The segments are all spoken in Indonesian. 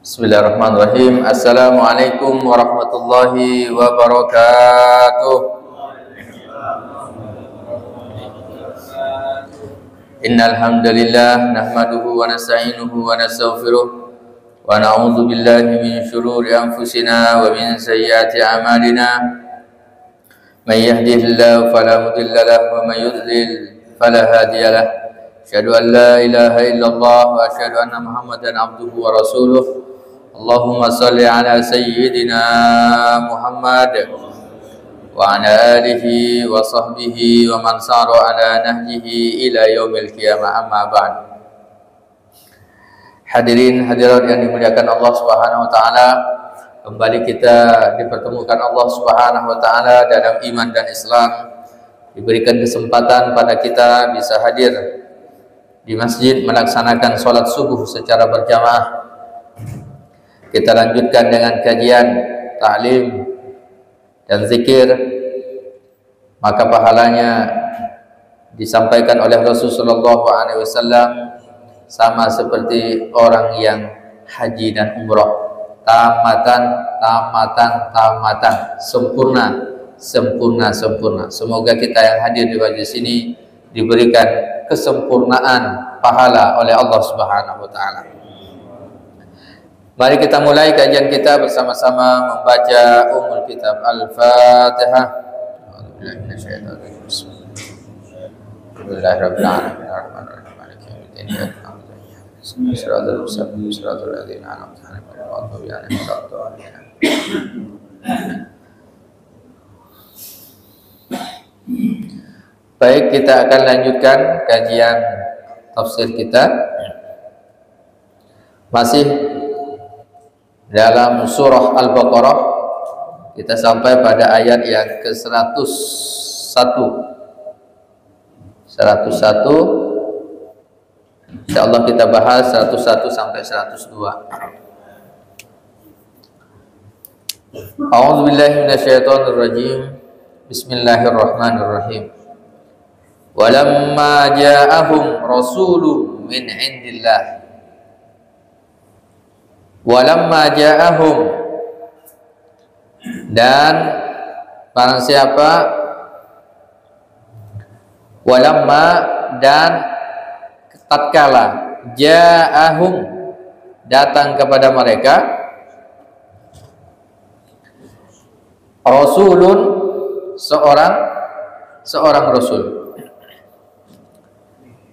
Bismillahirrahmanirrahim. Assalamualaikum warahmatullahi wabarakatuh. Innal hamdalillah nahmaduhu wa nasta'inuhu wa nastaghfiruh wa na'udzu billahi min shururi anfusina wa min sayyiati a'malina. May yahdihillahu fala mudilla lahu wa may yudlil fala hadiya lahu. Asyhadu an la ilaha illallah wa asyhadu anna Muhammadan abduhu wa rasuluh. Allahumma salli ala sayyidina Muhammad wa ala alihi wa sahbihi wa man sara ala nahjihi ila yaumil qiyamah, amma ba'd. Hadirin hadirat yang dimuliakan Allah Subhanahu wa taala, kembali kita dipertemukan Allah Subhanahu wa taala dalam iman dan Islam. Diberikan kesempatan pada kita bisa hadir di masjid melaksanakan sholat subuh secara berjamaah. Kita lanjutkan dengan kajian, ta'lim dan zikir, maka pahalanya disampaikan oleh Rasulullah SAW sama seperti orang yang haji dan umrah, tamatan, sempurna. Semoga kita yang hadir di majlis ini diberikan kesempurnaan pahala oleh Allah Subhanahu wa taala. Mari kita mulai kajian kita bersama-sama membaca Ummul Kitab Al-Fatihah. Baik, kita akan lanjutkan kajian tafsir kita. Masih dalam surah Al-Baqarah, kita sampai pada ayat yang ke-101. 101. Insyaallah kita bahas 101 sampai 102. A'udzu billahi minasyaitonir rajim. Bismillahirrahmanirrahim. Walamma ja'ahum rasulun min 'indillah. Walamma ja'ahum, dan barang siapa, walamma dan tatkala, ja'ahum datang kepada mereka, rasulun seorang rasul,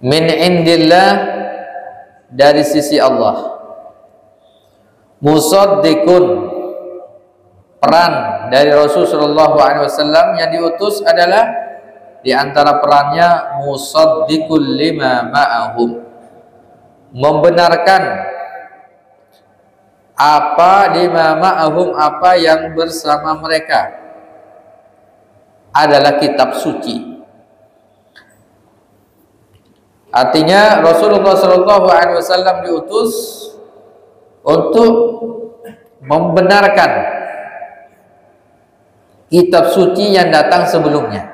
min indillah dari sisi Allah, musaddiqun, peran dari Rasulullah SAW yang diutus adalah di antara perannya musaddiqul lima ma'ahum, membenarkan apa yang bersama mereka adalah kitab suci. Artinya Rasulullah SAW diutus untuk membenarkan kitab suci yang datang sebelumnya,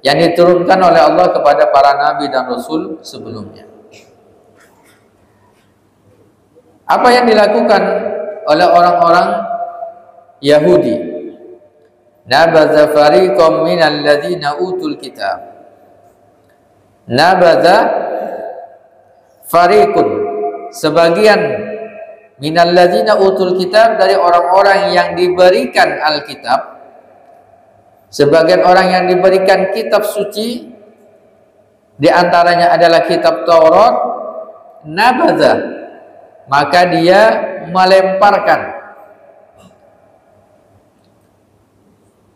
yang diturunkan oleh Allah kepada para nabi dan rasul sebelumnya. Apa yang dilakukan oleh orang-orang Yahudi? Nabadza fariqam minal ladzina utul kitab. Nabadza fariqun, sebagian minal ladzina utul kitab, dari orang-orang yang diberikan Alkitab, sebagian orang yang diberikan kitab suci, di antaranya adalah kitab Taurat. Nabadza, maka dia melemparkan,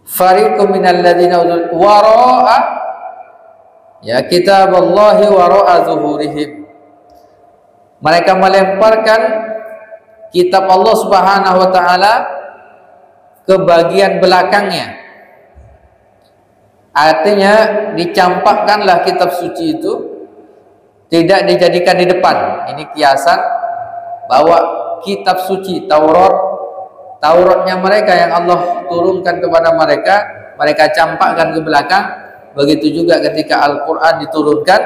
fariqum minal ladzina utul wara'a, ya, kitaballahi wara'a zuhurihim, mereka melemparkan kitab Allah Subhanahu wa taala ke bagian belakangnya. Artinya dicampakkanlah kitab suci itu, tidak dijadikan di depan. Ini kiasan bahwa kitab suci Tauratnya mereka yang Allah turunkan kepada mereka, mereka campakkan ke belakang. Begitu juga ketika Al-Quran diturunkan,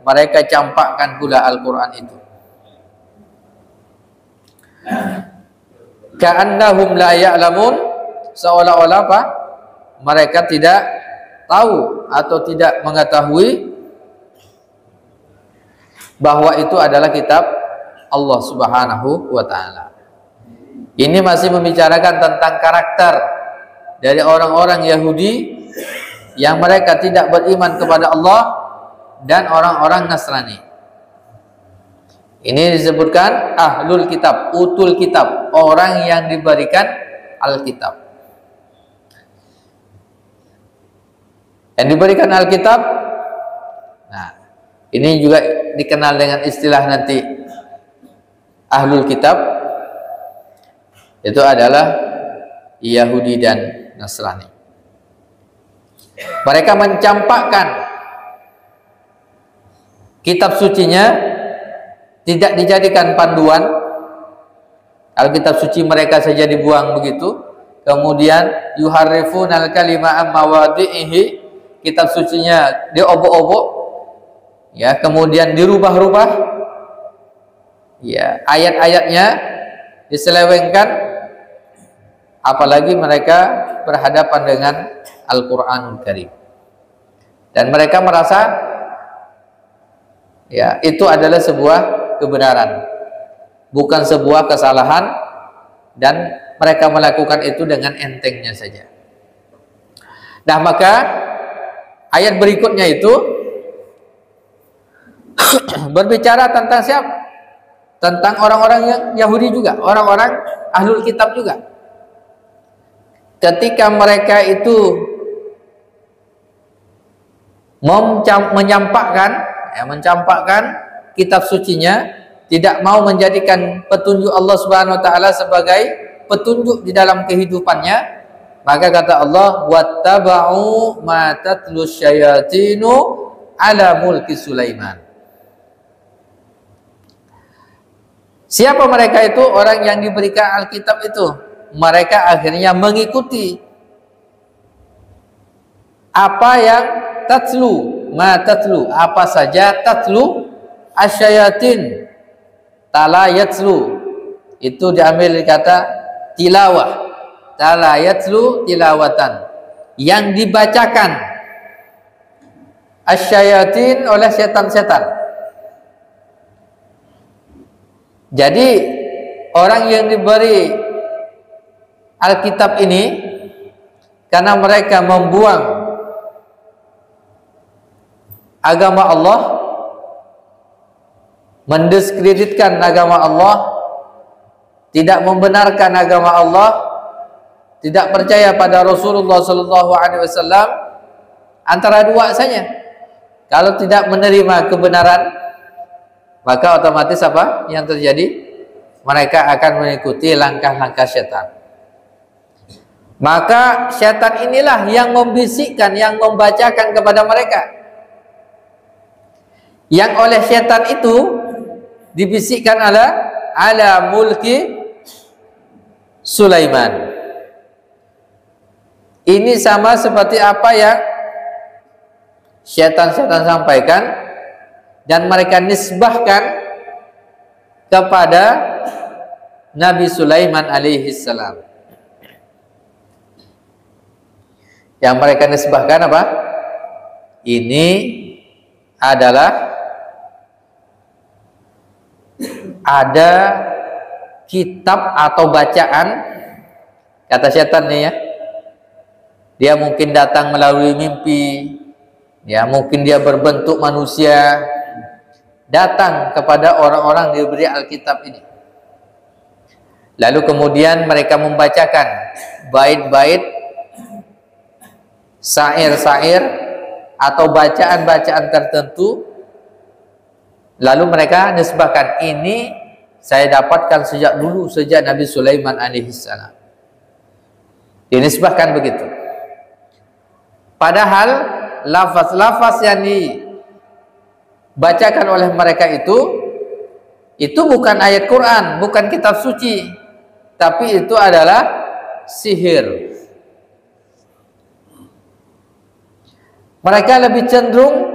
mereka campakkan pula Al-Quran itu. Ka'annahum la ya'lamun, seolah-olah apa? Mereka tidak tahu atau tidak mengetahui bahwa itu adalah kitab Allah Subhanahu wa ta'ala. Ini masih membicarakan tentang karakter dari orang-orang Yahudi yang mereka tidak beriman kepada Allah dan orang-orang Nasrani. Ini disebutkan ahlul kitab, utul kitab, orang yang diberikan Alkitab. Yang diberikan Alkitab, nah ini juga dikenal dengan istilah nanti ahlul kitab, itu adalah Yahudi dan Nasrani. Mereka mencampakkan kitab sucinya, tidak dijadikan panduan. Alkitab suci mereka saja dibuang begitu. Kemudian yuharrifunal kalima am mawadhihi, kitab sucinya diobok-obok, ya, kemudian dirubah-rubah, ya, ayat-ayatnya diselewengkan, apalagi mereka berhadapan dengan Al-Qur'anul Karim. Dan mereka merasa ya itu adalah sebuah kebenaran, bukan sebuah kesalahan, dan mereka melakukan itu dengan entengnya saja. Nah, maka ayat berikutnya itu berbicara tentang siapa? Tentang orang-orang yang Yahudi juga, orang-orang ahlul kitab juga. Ketika mereka itu mencampakkan kitab sucinya, tidak mau menjadikan petunjuk Allah Subhanahu wa taala sebagai petunjuk di dalam kehidupannya, maka kata Allah, wattaba'u ma tatlu syayatinu ala mulki Sulaiman. Siapa mereka itu? Orang yang diberikan Alkitab itu. Mereka akhirnya mengikuti apa yang tatlu, ma tatlu, apa saja tatlu, asyayatin, tala yatslu, itu diambil dari kata tilawah, tala yatslu tilawatan, yang dibacakan, asyayatin, oleh setan-setan. Jadi orang yang diberi Alkitab ini, karena mereka membuang agama Allah, mendiskreditkan agama Allah, tidak membenarkan agama Allah, tidak percaya pada Rasulullah SAW, antara dua saja. Kalau tidak menerima kebenaran, maka otomatis apa yang terjadi? Mereka akan mengikuti langkah-langkah setan. Maka setan inilah yang membisikkan, yang membacakan kepada mereka. Yang oleh setan itu dibisikkan ala mulki Sulaiman. Ini sama seperti apa yang setan-setan sampaikan dan mereka nisbahkan kepada Nabi Sulaiman alaihi salam. Yang mereka nisbahkan apa? Ini adalah ada kitab atau bacaan, kata setan nih ya. Dia mungkin datang melalui mimpi, ya mungkin dia berbentuk manusia, datang kepada orang-orang diberi Alkitab ini. Lalu kemudian mereka membacakan bait-bait, syair-syair atau bacaan-bacaan tertentu, lalu mereka nisbahkan, ini saya dapatkan sejak dulu, sejak Nabi Sulaiman alaihissalam. Dinisbahkan begitu. Padahal lafaz-lafaz yang dibacakan oleh mereka itu bukan ayat Quran, bukan kitab suci, tapi itu adalah sihir. Mereka lebih cenderung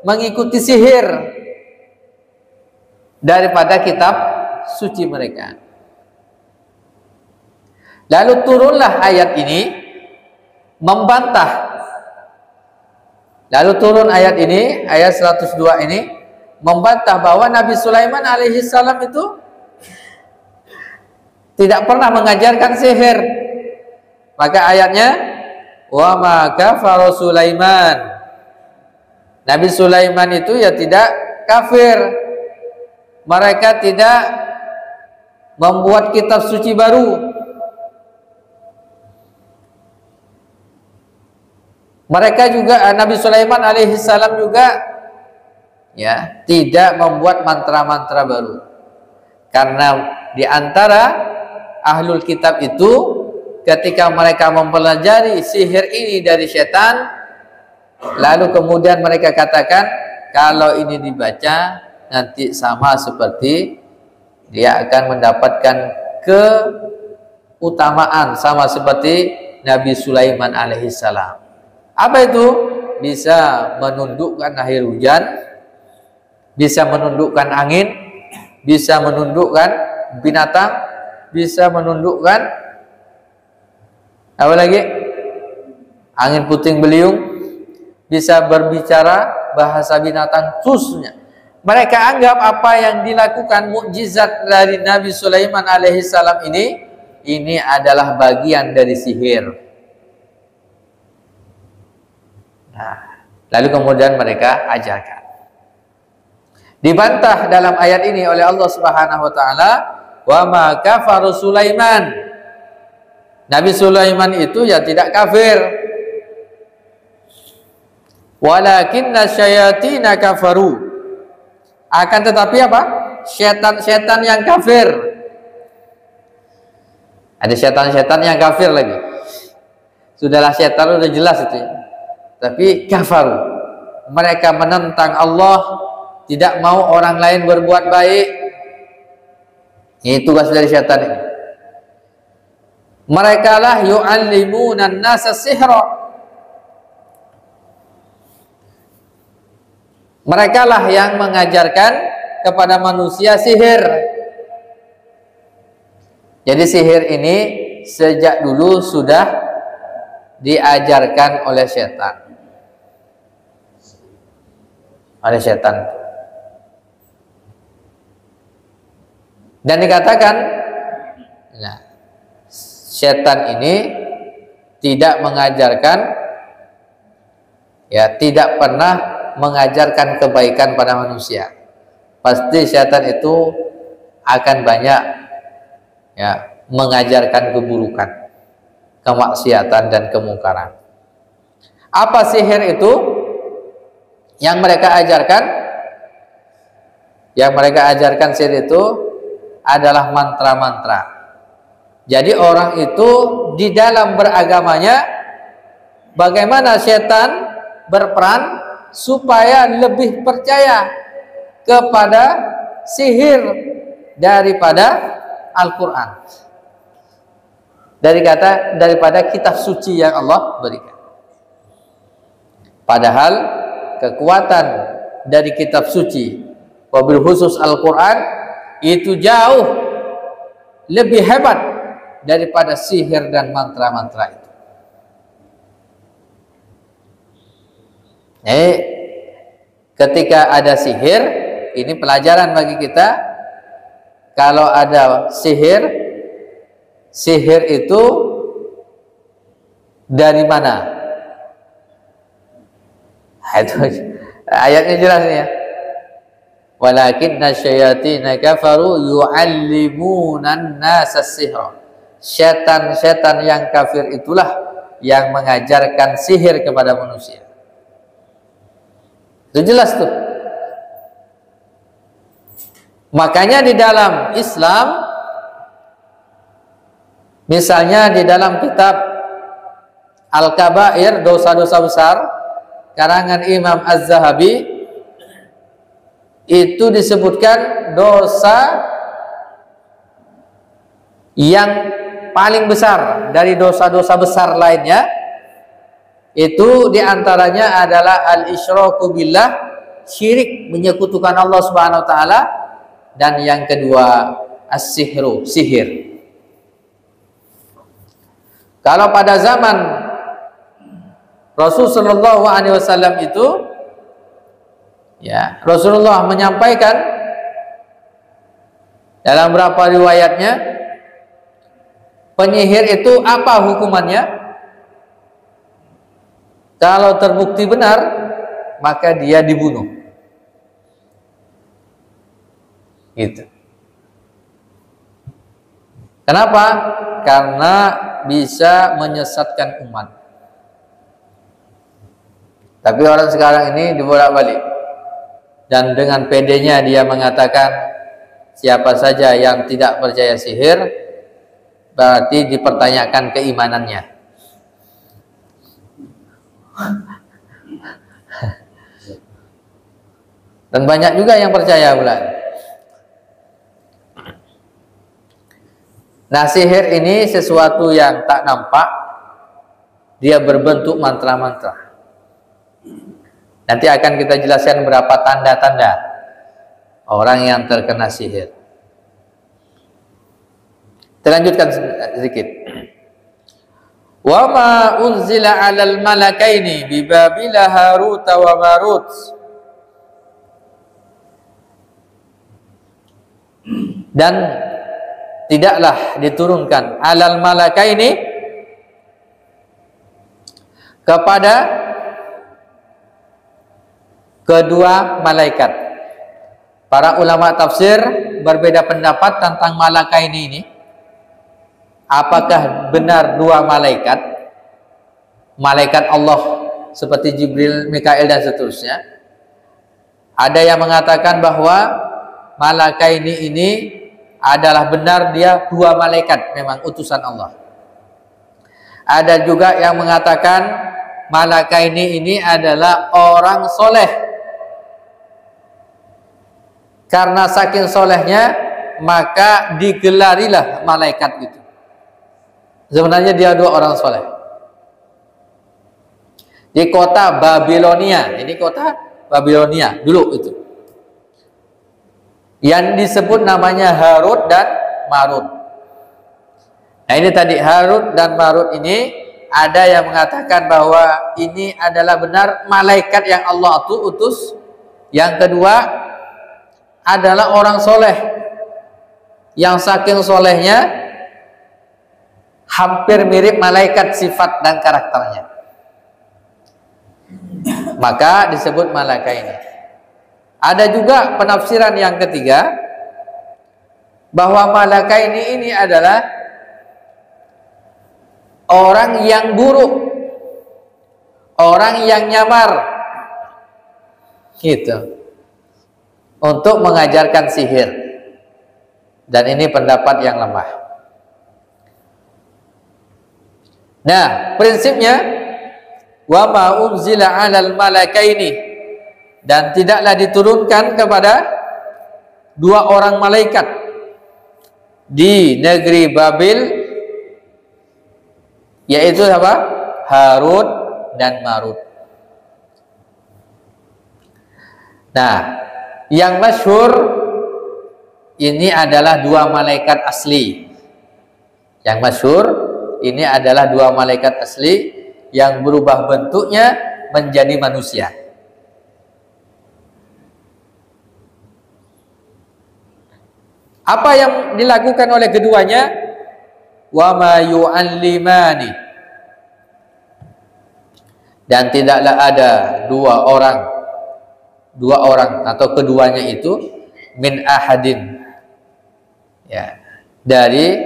mengikuti sihir daripada kitab suci mereka. Lalu turunlah ayat ini membantah. Lalu turun ayat ini, ayat 102 ini membantah bahwa Nabi Sulaiman alaihi salam itu tidak pernah mengajarkan sihir. Maka ayatnya, wa ma kafara Sulaiman. Nabi Sulaiman itu ya tidak kafir. Mereka tidak membuat kitab suci baru. Mereka juga, Nabi Sulaiman alaihi salam juga ya tidak membuat mantra-mantra baru. Karena di antara ahlul kitab itu ketika mereka mempelajari sihir ini dari setan, lalu kemudian mereka katakan kalau ini dibaca nanti sama seperti dia akan mendapatkan keutamaan sama seperti Nabi Sulaiman alaihi salam. Apa itu? Bisa menundukkan air hujan, bisa menundukkan angin, bisa menundukkan binatang, bisa menundukkan apa lagi? Angin puting beliung, bisa berbicara bahasa binatang khususnya. Mereka anggap apa yang dilakukan mukjizat dari Nabi Sulaiman alaihi salam ini adalah bagian dari sihir. Nah, lalu kemudian mereka ajarkan. Dibantah dalam ayat ini oleh Allah Subhanahu wa taala, wa ma kafara Sulaiman. Nabi Sulaiman itu ya tidak kafir. Walakinna syayatina kafaru. Akan tetapi apa? Setan-setan yang kafir. Ada setan-setan yang kafir lagi. Sudahlah, setan sudah jelas itu ya. Tapi kafaru, mereka menentang Allah, tidak mau orang lain berbuat baik. Ini tugas dari syaitan ini. Mereka lah yu'allimunan nasa sihra. Mereka lah yang mengajarkan kepada manusia sihir. Jadi sihir ini sejak dulu sudah diajarkan oleh syaitan. Oleh setan. Dan dikatakan nah, setan ini tidak mengajarkan ya, tidak pernah mengajarkan kebaikan pada manusia. Pasti setan itu akan banyak ya mengajarkan keburukan, kemaksiatan dan kemungkaran. Apa sihir itu? Yang mereka ajarkan, sihir itu adalah mantra-mantra. Jadi orang itu di dalam beragamanya, bagaimana setan berperan supaya lebih percaya kepada sihir daripada Al-Quran, daripada kitab suci yang Allah berikan. Padahal kekuatan dari kitab suci, wabil khusus Al-Quran, itu jauh lebih hebat daripada sihir dan mantra-mantra itu. Ketika ada sihir, ini pelajaran bagi kita. Kalau ada sihir itu dari mana? Itu ayatnya jelas nih ya. Walakinna syayatina kafaru yu'allimunan nasa sihra. Setan-setan yang kafir itulah yang mengajarkan sihir kepada manusia. Itu jelas tuh. Makanya di dalam Islam, misalnya di dalam kitab Al-Kabair, dosa-dosa besar, karangan Imam Az-Zahabi, itu disebutkan dosa yang paling besar dari dosa-dosa besar lainnya. Itu diantaranya adalah al-isyraku billah syirik, menyekutukan Allah Subhanahu wa taala, dan yang kedua as-sihru, sihir. Kalau pada zaman Rasul sallallahu alaihi wasallam itu, ya, Rasulullah menyampaikan dalam beberapa riwayatnya, penyihir itu apa hukumannya? Kalau terbukti benar, maka dia dibunuh. Gitu. Kenapa? Karena bisa menyesatkan umat. Tapi orang sekarang ini dibolak-balik, dan dengan pedenya dia mengatakan siapa saja yang tidak percaya sihir berarti dipertanyakan keimanannya. Dan banyak juga yang percaya pula. Nah, sihir ini sesuatu yang tak nampak, dia berbentuk mantra-mantra. Nanti akan kita jelaskan berapa tanda-tanda orang yang terkena sihir. Kita lanjutkan sedikit. Wa ma unzila 'alal malakaini bi Babila Harut wa Marut. Dan tidaklah diturunkan 'alal malakaini kepada kedua malaikat. Para ulama tafsir berbeda pendapat tentang malakaini ini. Apakah benar dua malaikat? Malaikat Allah seperti Jibril, Mikail dan seterusnya. Ada yang mengatakan bahwa malakaini ini adalah benar dia dua malaikat, memang utusan Allah. Ada juga yang mengatakan malakaini ini adalah orang soleh. Karena saking solehnya maka digelarilah malaikat itu. Sebenarnya dia dua orang soleh. Di kota Babilonia, ini kota Babilonia dulu itu, yang disebut namanya Harut dan Marut. Nah, ini tadi Harut dan Marut ini ada yang mengatakan bahwa ini adalah benar malaikat yang Allah itu utus. Yang kedua adalah orang soleh yang saking solehnya hampir mirip malaikat sifat dan karakternya, maka disebut malaikat ini. Ada juga penafsiran yang ketiga bahwa malaikat ini adalah orang yang buruk, orang yang nyamar gitu, untuk mengajarkan sihir. Dan ini pendapat yang lemah. Nah, prinsipnya wa ma unzila 'alal malakaini, dan tidaklah diturunkan kepada dua orang malaikat di negeri Babil, yaitu apa? Harut dan Marut. Nah, yang masyhur ini adalah dua malaikat asli. Yang masyhur ini adalah dua malaikat asli yang berubah bentuknya menjadi manusia. Apa yang dilakukan oleh keduanya? Wa ma yu'allimani, dan tidaklah ada dua orang atau keduanya itu min ahadin, ya, dari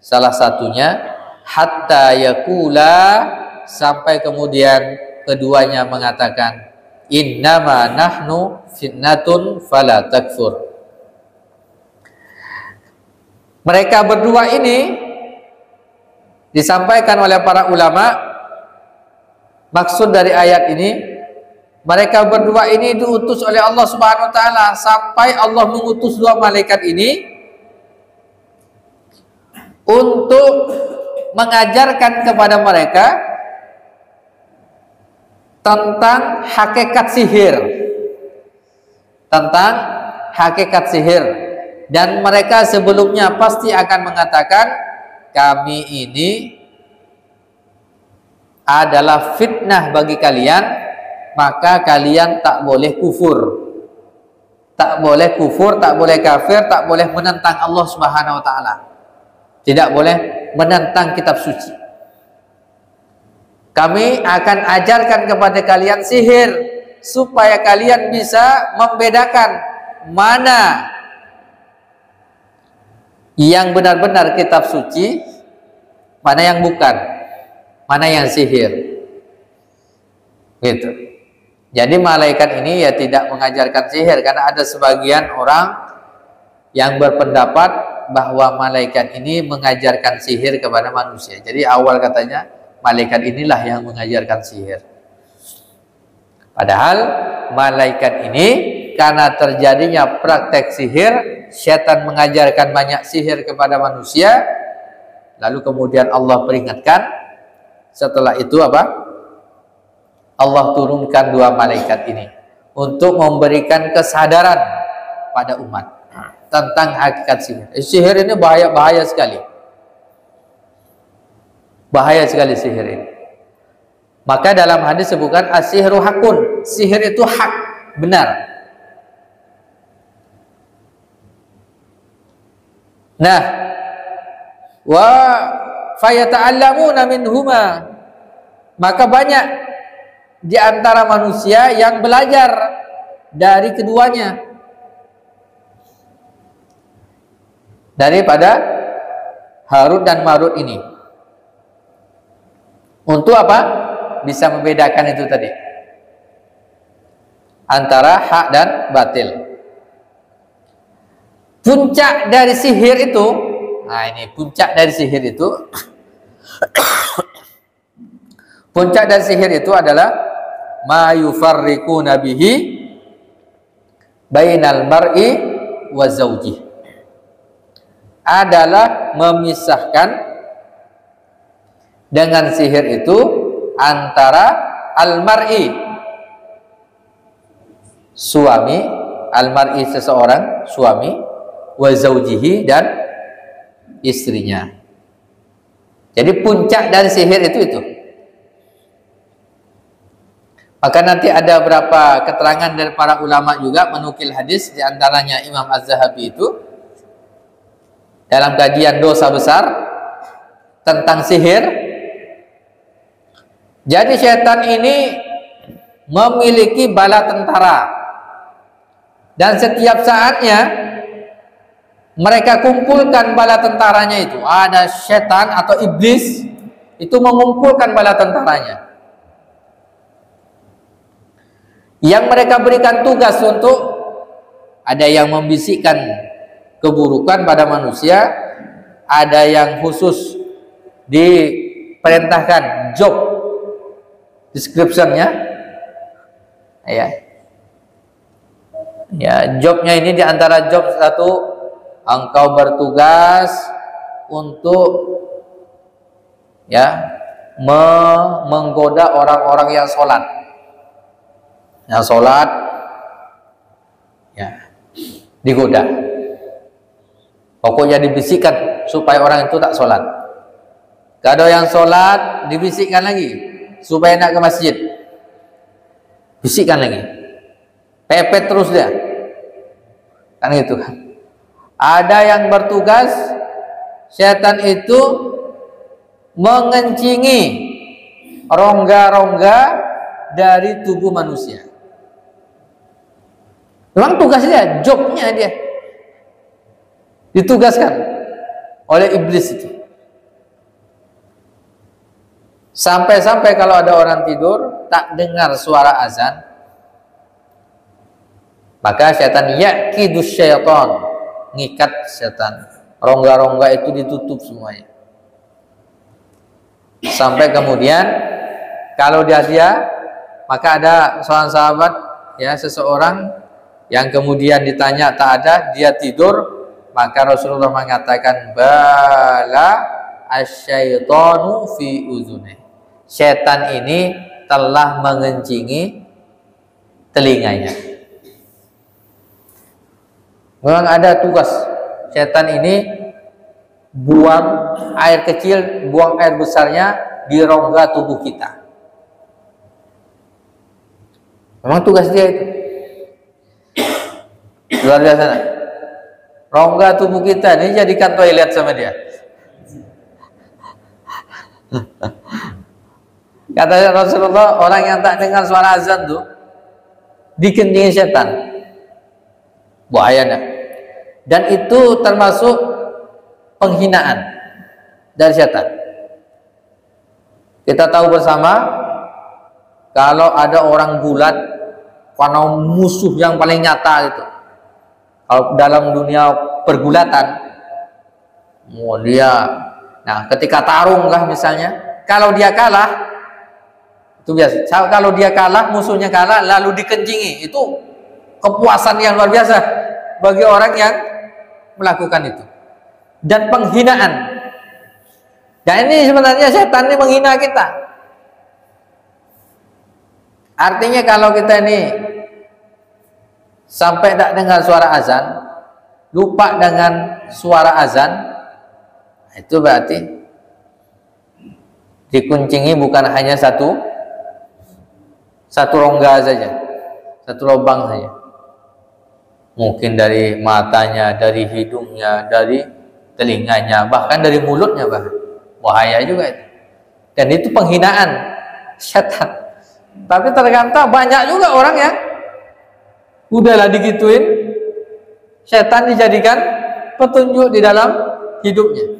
salah satunya, hatta yakula, sampai kemudian keduanya mengatakan innama nahnu fitnatun fala takfur. Mereka berdua ini disampaikan oleh para ulama, maksud dari ayat ini, mereka berdua ini diutus oleh Allah Subhanahu wa taala, sampai Allah mengutus dua malaikat ini untuk mengajarkan kepada mereka tentang hakikat sihir. tentang hakikat sihir, dan mereka sebelumnya pasti akan mengatakan kami ini adalah fitnah bagi kalian, maka kalian tak boleh kufur, tak boleh kufur, tak boleh kafir, tak boleh menentang Allah Subhanahu wa taala, tidak boleh menentang kitab suci. Kami akan ajarkan kepada kalian sihir supaya kalian bisa membedakan mana yang benar-benar kitab suci, mana yang bukan, mana yang sihir. Gitu. Jadi malaikat ini ya tidak mengajarkan sihir, karena ada sebagian orang yang berpendapat bahwa malaikat ini mengajarkan sihir kepada manusia. Jadi awal katanya malaikat inilah yang mengajarkan sihir. Padahal malaikat ini karena terjadinya praktek sihir, setan mengajarkan banyak sihir kepada manusia, lalu kemudian Allah peringatkan. Setelah itu apa? Allah turunkan dua malaikat ini untuk memberikan kesadaran pada umat tentang hakikat sihir. Sihir ini bahaya sekali. Bahaya sekali sihir ini. Maka dalam hadis sebutkan as-sihru hakun, sihir itu hak, benar. Nah, wa fayata'allamuna minhuma, maka banyak di antara manusia yang belajar dari keduanya, daripada Harut dan Marut ini. Untuk apa? Bisa membedakan itu tadi, antara hak dan batil. Puncak dari sihir itu, nah ini puncak dari sihir itu puncak dari sihir itu adalah ma yufarriquna bihi bainal mar'i wa zawjih, adalah memisahkan dengan sihir itu antara al-mar'i, suami, al-mar'i seseorang, suami, wa zawjihi, dan istrinya. Jadi puncak dari sihir itu. Maka nanti ada beberapa keterangan dari para ulama juga menukil hadis, di antaranya Imam Az-Zahabi itu dalam kajian dosa besar tentang sihir. Jadi setan ini memiliki bala tentara, dan setiap saatnya mereka kumpulkan bala tentaranya itu. Ada setan atau iblis itu mengumpulkan bala tentaranya, yang mereka berikan tugas untuk, ada yang membisikkan keburukan pada manusia, ada yang khusus diperintahkan job description-nya, ya jobnya ini diantara job satu, engkau bertugas untuk menggoda orang-orang yang sholat, digoda, pokoknya dibisikkan supaya orang itu tak sholat. Kalau yang sholat dibisikkan lagi supaya nak ke masjid, bisikkan lagi, pepet terus dia, kan gitu. Ada yang bertugas, setan itu mengencingi rongga-rongga dari tubuh manusia. Memang tugasnya, jobnya dia, ditugaskan oleh iblis itu. Sampai-sampai kalau ada orang tidur tak dengar suara azan, maka setan yakidus syaitan, ngikat setan, rongga-rongga itu ditutup semuanya. Sampai kemudian kalau dia maka ada seorang sahabat, seseorang yang kemudian ditanya tak ada, dia tidur, maka Rasulullah mengatakan bala asyaitanu fi uzunih, setan ini telah mengencingi telinganya. Memang ada tugas setan ini, buang air kecil, buang air besarnya di rongga tubuh kita. Memang tugas dia itu luar biasa. Nah. Rongga tubuh kita ini jadikan toilet sama dia. Kata Rasulullah, orang yang tak dengar suara azan tuh dikencingi setan. Bahayanya. Dan itu termasuk penghinaan dari setan. Kita tahu bersama, kalau ada orang gulat, karena musuh yang paling nyata itu, kalau dalam dunia pergulatan, dia, nah ketika tarung kah misalnya, kalau dia kalah, itu biasa. Kalau dia kalah, musuhnya kalah, lalu dikencingi, itu kepuasan yang luar biasa bagi orang yang melakukan itu. Dan penghinaan. Dan ini sebenarnya setan ini menghina kita. Artinya kalau kita ini sampai tak dengar suara azan, lupa dengan suara azan, itu berarti dikuncingi bukan hanya satu rongga saja, satu lubang saja. Mungkin dari matanya, dari hidungnya, dari telinganya, bahkan dari mulutnya, bahkan bahaya juga itu. Dan itu penghinaan setan. Tapi ternyata banyak juga orang yang udahlah digituin, setan dijadikan petunjuk di dalam hidupnya,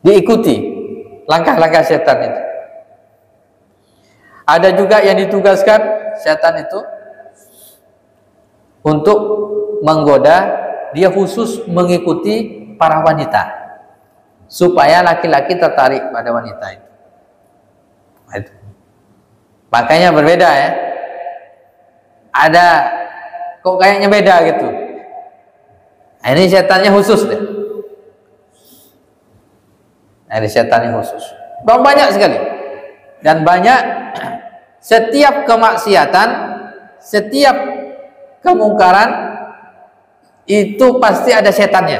diikuti langkah-langkah setan itu. Ada juga yang ditugaskan setan itu untuk menggoda, dia khusus mengikuti para wanita supaya laki-laki tertarik pada wanita itu. Makanya berbeda ya. Ada kok kayaknya beda gitu. Nah, ini setannya khusus deh. Nah, ini setannya khusus. Banyak sekali. Dan banyak, setiap kemaksiatan, setiap kemungkaran itu pasti ada setannya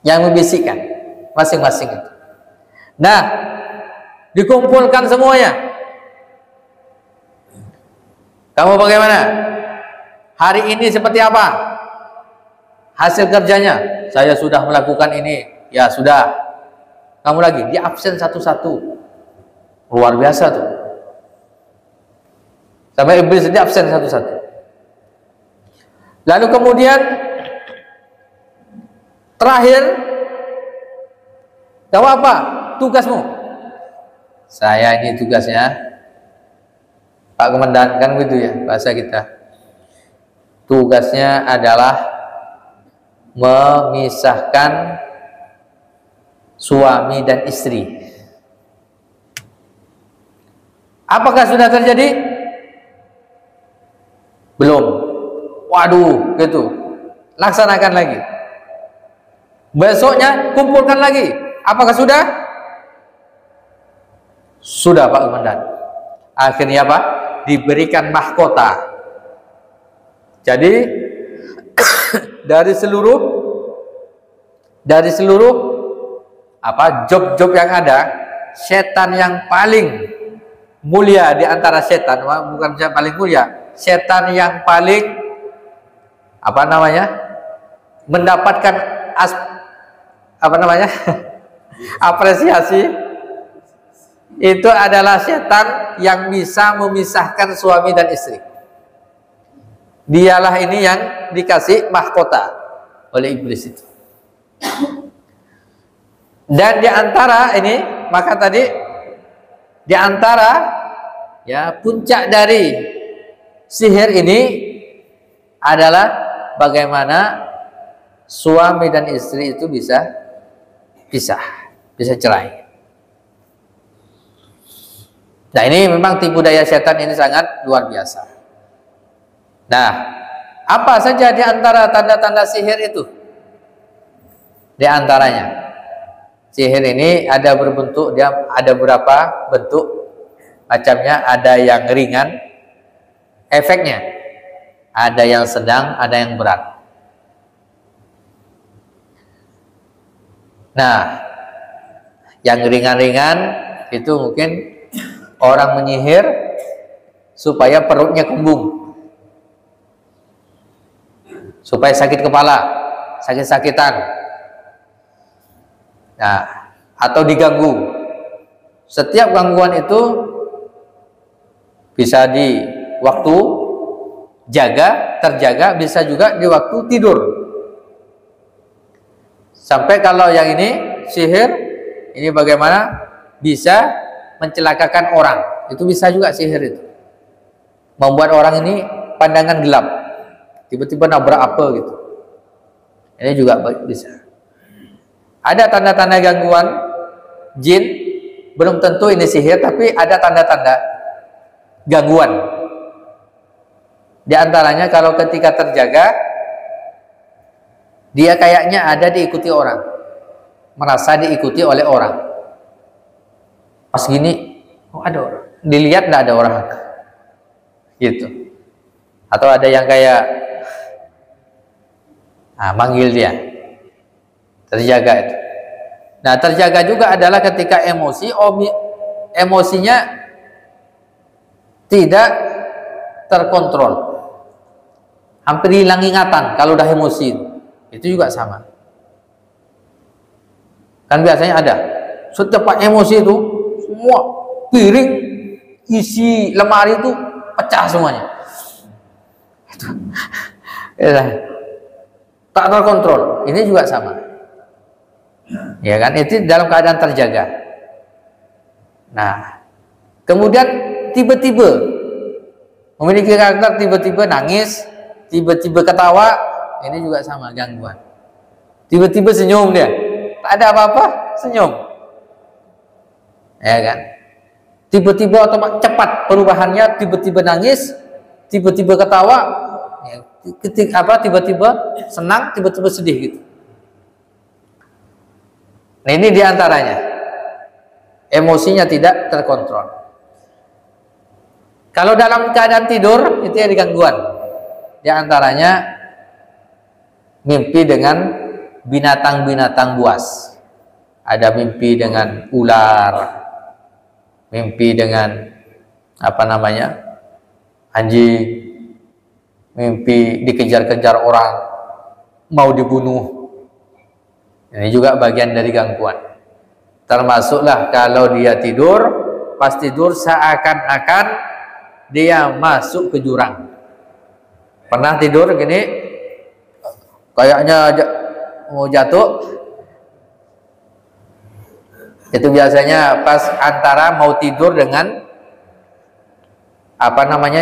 yang membisikkan masing-masing itu. Nah, dikumpulkan semuanya. Kamu bagaimana? Hari ini seperti apa? Hasil kerjanya? Saya sudah melakukan ini. Ya sudah. Kamu lagi, dia absen satu-satu. Luar biasa tuh. Sampai iblis dia absen satu-satu. Lalu kemudian terakhir, kamu apa? Tugasmu? Saya ini tugasnya, Pak Komandan, kan begitu ya bahasa kita. Tugasnya adalah memisahkan suami dan istri. Apakah sudah terjadi? Belum. Waduh, gitu. Laksanakan lagi. Besoknya kumpulkan lagi. Apakah sudah? Sudah, Pak Komandan. Akhirnya apa? Diberikan mahkota. Jadi dari seluruh apa job-job yang ada, setan yang paling mulia di antara setan, bukan yang paling mulia, setan yang paling apa namanya, mendapatkan apresiasi, itu adalah setan yang bisa memisahkan suami dan istri. Dialah ini yang dikasih mahkota oleh iblis itu. Dan di antara ini, maka tadi di antara ya puncak dari sihir ini adalah bagaimana suami dan istri itu bisa pisah, bisa cerai. Nah, ini memang tipu daya setan ini sangat luar biasa. Nah, apa saja di antara tanda-tanda sihir itu? Di antaranya, sihir ini ada berbentuk, dia ada beberapa bentuk macamnya, ada yang ringan efeknya, Ada yang sedang, ada yang berat. Nah, yang ringan-ringan itu mungkin orang menyihir supaya perutnya kembung, supaya sakit kepala, sakit-sakitan, nah, atau diganggu. Setiap gangguan itu bisa di waktu terjaga, bisa juga di waktu tidur. Sampai kalau yang ini sihir, ini bagaimana bisa mencelakakan orang, itu bisa juga sihir itu. Membuat orang ini pandangan gelap, tiba-tiba nabrak apa gitu. Ini juga bisa. Ada tanda-tanda gangguan jin, belum tentu ini sihir, tapi ada tanda-tanda gangguan. Di antaranya kalau ketika terjaga, dia kayaknya ada diikuti orang, merasa diikuti oleh orang. Pas gini, oh ada orang, dilihat nggak ada orang, gitu. Atau ada yang kayak manggil dia, terjaga itu. Nah, terjaga juga adalah ketika emosinya tidak terkontrol, hampir hilang ingatan kalau udah emosi. Itu juga sama. Kan biasanya ada, secepat emosi itu semua piring isi lemari itu pecah semuanya. Tak terkontrol. Ini juga sama. Ya kan, itu dalam keadaan terjaga. Nah, kemudian tiba-tiba memiliki karakter, tiba-tiba nangis, tiba-tiba ketawa, ini juga sama gangguan. Tiba-tiba senyum dia, tak ada apa-apa, senyum. Ya kan? Tiba-tiba otomatis cepat perubahannya, tiba-tiba nangis, tiba-tiba ketawa, ya, tiba-tiba senang, tiba-tiba sedih gitu. Nah, ini diantaranya emosinya tidak terkontrol. Kalau dalam keadaan tidur itu ya gangguan. Diantaranya mimpi dengan binatang-binatang buas. Ada mimpi dengan ular, mimpi dengan anjing, mimpi dikejar-kejar orang, mau dibunuh. Ini juga bagian dari gangguan. Termasuklah kalau dia tidur, pas tidur seakan-akan dia masuk ke jurang. Pernah tidur gini, kayaknya mau jatuh. Itu biasanya pas antara mau tidur dengan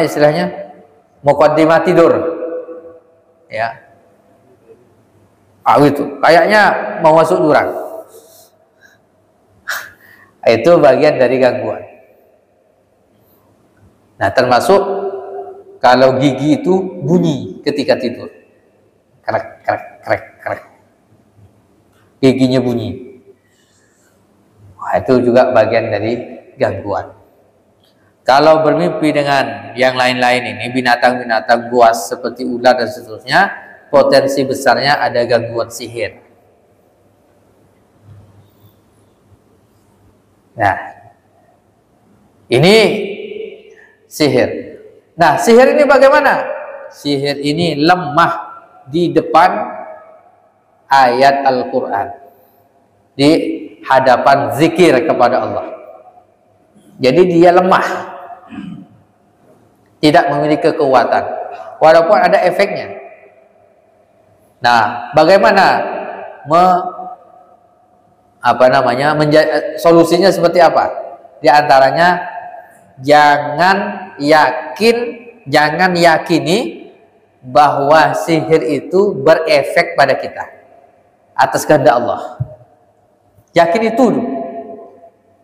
istilahnya muqaddimah tidur. Ya. Itu kayaknya mau masuk jurang. Itu bagian dari gangguan. Nah, termasuk kalau gigi itu bunyi ketika tidur, krek krek krek krek, giginya bunyi. Wah, itu juga bagian dari gangguan. Kalau bermimpi dengan yang lain-lain ini, binatang-binatang buas seperti ular dan seterusnya, potensi besarnya ada gangguan sihir. Nah, ini sihir. Nah, sihir ini bagaimana? Sihir ini lemah di depan ayat Al-Quran, di hadapan zikir kepada Allah. Jadi dia lemah, tidak memiliki kekuatan, walaupun ada efeknya. Nah, bagaimana solusinya seperti apa? Di antaranya jangan yakini bahwa sihir itu berefek pada kita atas kehendak Allah. Yakin itu.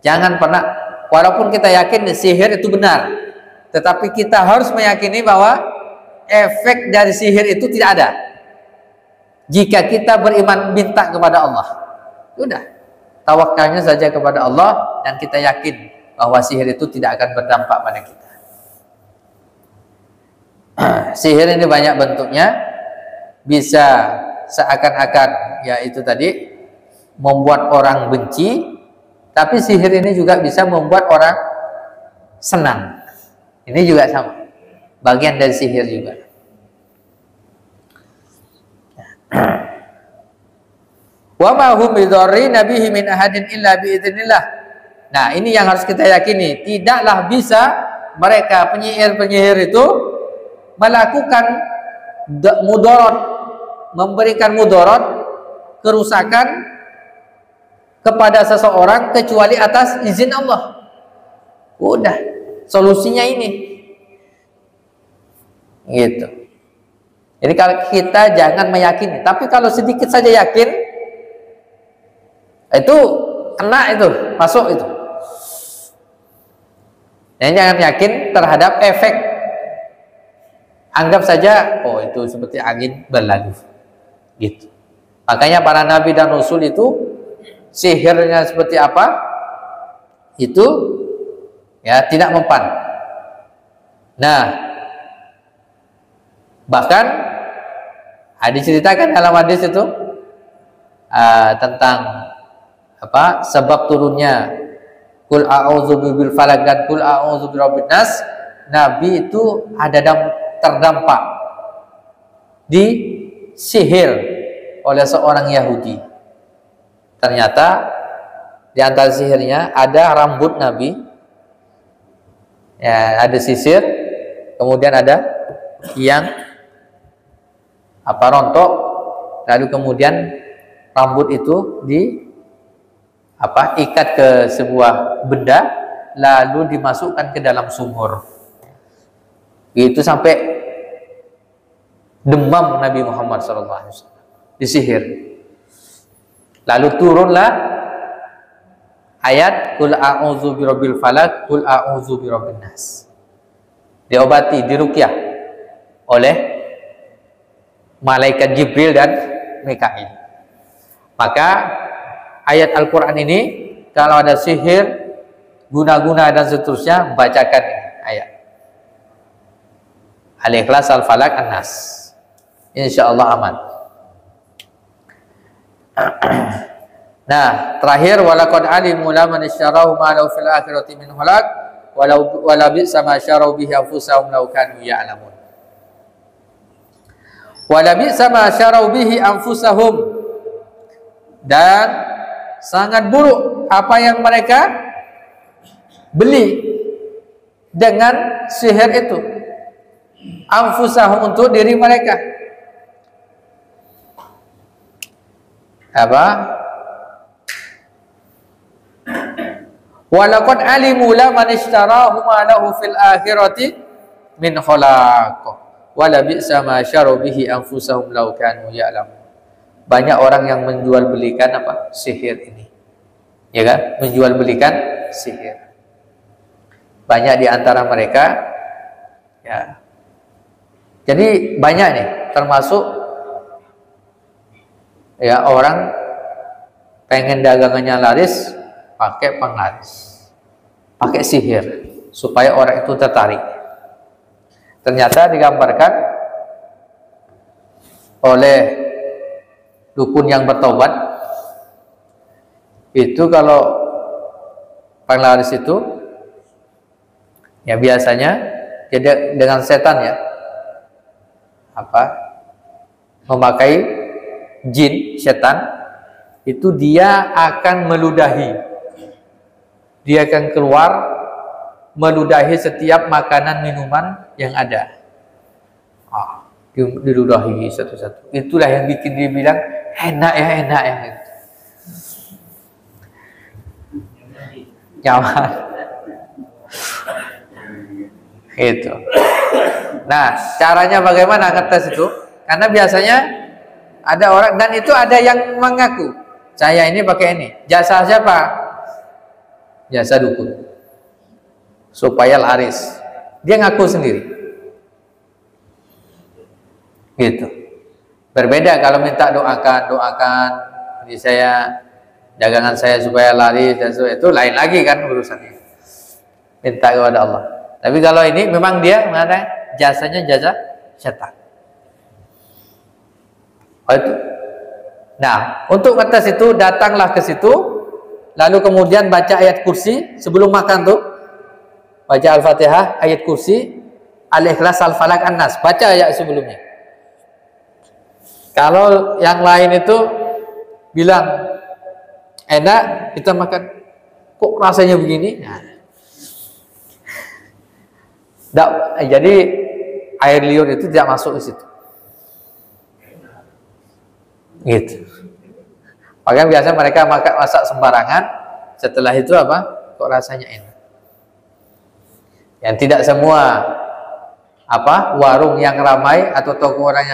Jangan pernah, walaupun kita yakin sihir itu benar, tetapi kita harus meyakini bahwa efek dari sihir itu tidak ada. Jika kita beriman minta kepada Allah, sudah, tawakalnya saja kepada Allah dan kita yakin bahwa sihir itu tidak akan berdampak pada kita. Sihir ini banyak bentuknya, bisa seakan-akan yaitu tadi membuat orang benci, tapi sihir ini juga bisa membuat orang senang. Ini juga sama, bagian dari sihir juga. Wa ma hum bidzarri nabihi min ahadin illa biidznillah. Nah, ini yang harus kita yakini, tidaklah bisa mereka penyihir-penyihir itu melakukan mudarat, memberikan mudarat, kerusakan kepada seseorang kecuali atas izin Allah. Udah, solusinya ini. Gitu. Jadi kalau kita jangan meyakini, tapi kalau sedikit saja yakin, itu kena, itu masuk itu. Jangan yakin terhadap efek. Anggap saja, oh itu seperti angin berlalu. Gitu. Makanya para nabi dan rasul itu sihirnya seperti apa? Itu ya tidak mempan. Nah, bahkan diceritakan dalam hadis itu tentang apa? Sebab turunnya Qul a'udzu birabbil falaq dan Qul a'udzu birabbin nas. Nabi itu ada terdampak di sihir oleh seorang Yahudi. Ternyata di antara sihirnya ada rambut Nabi, ya, ada sisir, kemudian ada yang apa rontok, lalu kemudian rambut itu ikat ke sebuah benda, lalu dimasukkan ke dalam sumur. Itu sampai demam Nabi Muhammad SAW, disihir. Lalu turunlah ayat Qul a'udzu birabbil falaq, Qul a'udzu birabbin nas. Diobati, diruqyah oleh malaikat Jibril dan Mikail. Maka ayat Al-Quran ini kalau ada sihir, guna-guna dan seterusnya, bacakan ayat Al-Ikhlas, Al-Falaq, An-Nas. Insyaallah aman. Nah, terakhir walaqad alimu laman ishtarahu ma lahu fil akhirati min khalaq wala bi'sa ma syaraw bihi anfusahum law kanu ya'lamun. Wala bi'sa ma syaraw bihi anfusahum, dan sangat buruk apa yang mereka beli dengan sihir itu. Anfusahum, untuk diri mereka. Apa? Walaqad alimu laman ishtarahu ma lahu fil akhirati min khalaq wala bi'sa ma syaraw bihi anfusahum law kanu ya'lamun. Banyak orang yang menjual belikan apa? Sihir ini. Ya kan? Menjual belikan sihir. Banyak di antara mereka ya. Jadi banyak nih, termasuk ya orang pengen dagangannya laris, pakai penglaris, pakai sihir supaya orang itu tertarik. Ternyata digambarkan oleh dukun yang bertobat itu, kalau penglaris itu ya biasanya jadi dengan setan ya, memakai jin, setan itu, dia akan meludahi, dia akan keluar meludahi setiap makanan minuman yang ada. Diludahi satu-satu. Itulah yang bikin dia bilang enak ya, enak ya. Nyaman. Itu. Nah, caranya bagaimana ngetes itu? Karena biasanya ada orang, dan itu ada yang mengaku saya ini pakai ini. Jasa siapa? Jasa dukun. Supaya laris. Dia ngaku sendiri. Gitu. Berbeda kalau minta doakan ini saya, dagangan saya supaya laris dan sebagainya, itu lain lagi kan urusannya. Minta kepada Allah. Tapi kalau ini memang dia mana jasanya jasa setan. Oh, itu. Nah, untuk ngetes itu datanglah ke situ, lalu kemudian baca ayat kursi sebelum makan tuh. Baca Al-Fatihah, ayat kursi, Al-Ikhlas, Al-Falaq, An-Nas. Baca ayat sebelumnya. Kalau yang lain itu bilang enak, kita makan, kok rasanya begini? Nah, jadi air liur itu tidak masuk ke situ. Gitu. Makanya biasa mereka masak sembarangan, setelah itu apa? Kok rasanya enak. Yang tidak semua warung yang ramai atau toko orang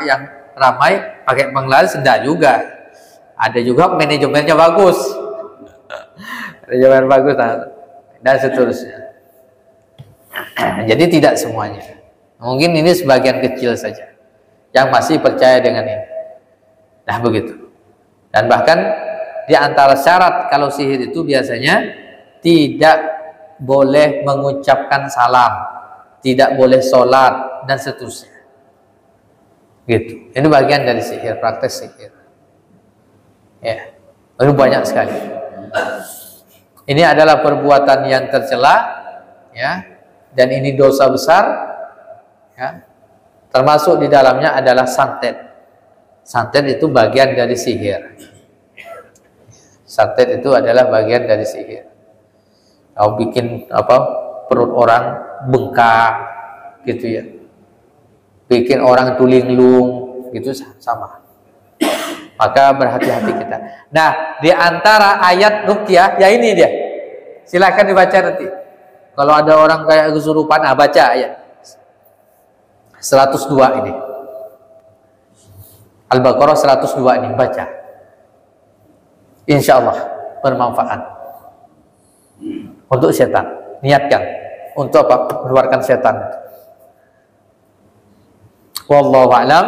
yang ramai pakai penglaris, tidak juga. Ada juga manajemennya bagus. Manajemen bagus dan seterusnya. Jadi tidak semuanya. Mungkin ini sebagian kecil saja yang masih percaya dengan ini. Nah, begitu. Dan bahkan di antara syarat kalau sihir itu biasanya tidak boleh mengucapkan salam, tidak boleh sholat, dan seterusnya. Gitu. Ini bagian dari sihir, praktek sihir. Ya, itu banyak sekali. Ini adalah perbuatan yang tercela, ya, dan ini dosa besar, ya. Termasuk di dalamnya adalah santet. Santet itu bagian dari sihir. Santet itu adalah bagian dari sihir. Kau bikin perut orang bengkak gitu ya, bikin orang tulinglung gitu, sama. Maka berhati-hati kita. Nah, di antara ayat ruqyah, ya ini dia. Silakan dibaca nanti. Kalau ada orang kayak kesurupan, baca ayat 102 ini. Al-Baqarah 102 ini, baca. Insya Allah bermanfaat untuk setan. Niatkan untuk apa? Mengeluarkan setan. Wallahu a'lam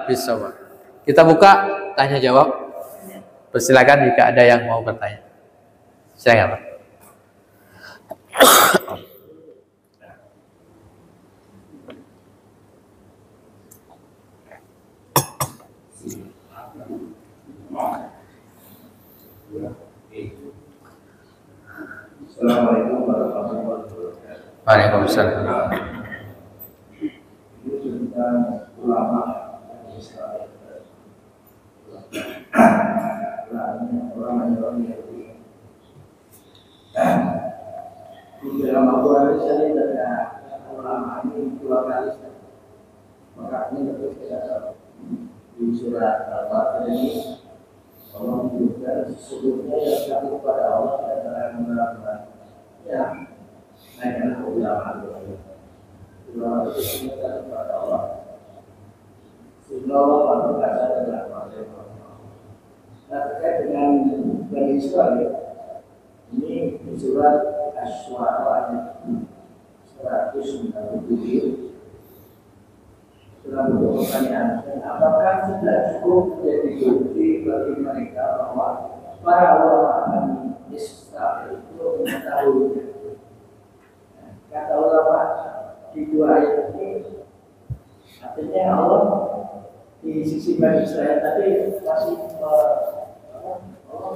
bishawab. Kita buka tanya jawab. Persilakan jika ada yang mau bertanya. Silakan, Pak. Assalamualaikum warahmatullahi wabarakatuh. Waalaikumsalam. Ini tentang ulama Israel. Ulama Yahudi. Di dalam Al-Quran ada ulama ini 2 kali. Maka ini terus kita di surat Al-Baqarah ini Allah menyebutkan sebelumnya yang takut kepada Allah adalah menerapkan ya naikkan ulama itu menyebutkan kepada Allah sehingga Allah berkata adalah masalah. Nah, terkait dengan Bani Israel ini di surat Asy-Syu'ara 197 dalam pertanyaan, apakah tidak cukup menjadi bukti bagi mereka bahwa para ulama Israel itu mengetahuinya? Kata ulama di 2 ayat ini, artinya Allah di sisi Bani Israel tadi masih Allah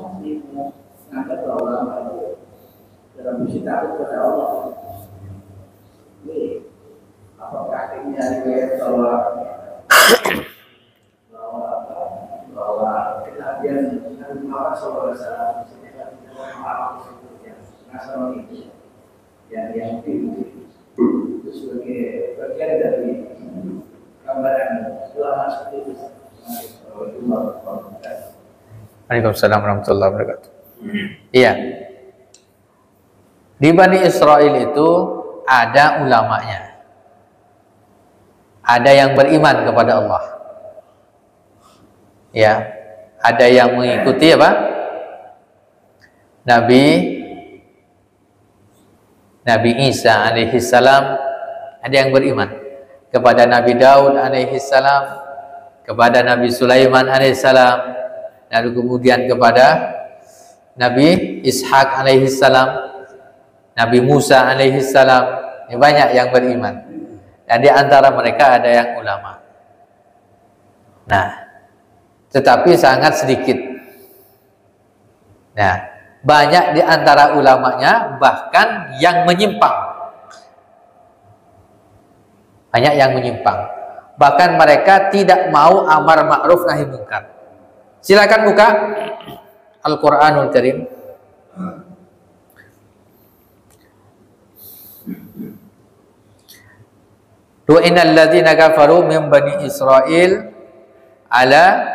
masih menganggap bahwa ulama itu dalam sisi takut kepada Allah. Ini apakah ini riwayat bahwa kejadian Nabi Muhammad SAW Nasrani yang itu sebagai bagian dari gambaran ulama seperti itu. Waalaikumsalam warahmatullahi wabarakatuh. Iya. Di Bani Israel itu ada ulamanya. Ada yang beriman kepada Allah. Ya, ada yang mengikuti apa? Nabi Isa alaihi salam, ada yang beriman kepada Nabi Daud alaihi salam, kepada Nabi Sulaiman alaihi salam, lalu kemudian kepada Nabi Ishak alaihi salam, Nabi Musa alaihi salam. Banyak yang beriman. Dan di antara mereka ada yang ulama. Nah, tetapi sangat sedikit. Nah, banyak di antara ulamanya bahkan yang menyimpang. Banyak yang menyimpang. Bahkan mereka tidak mau amar ma'ruf nahi munkar. Silakan buka Al-Qur'anul Karim. Lu'inal ladzina kafaru min bani Israil ala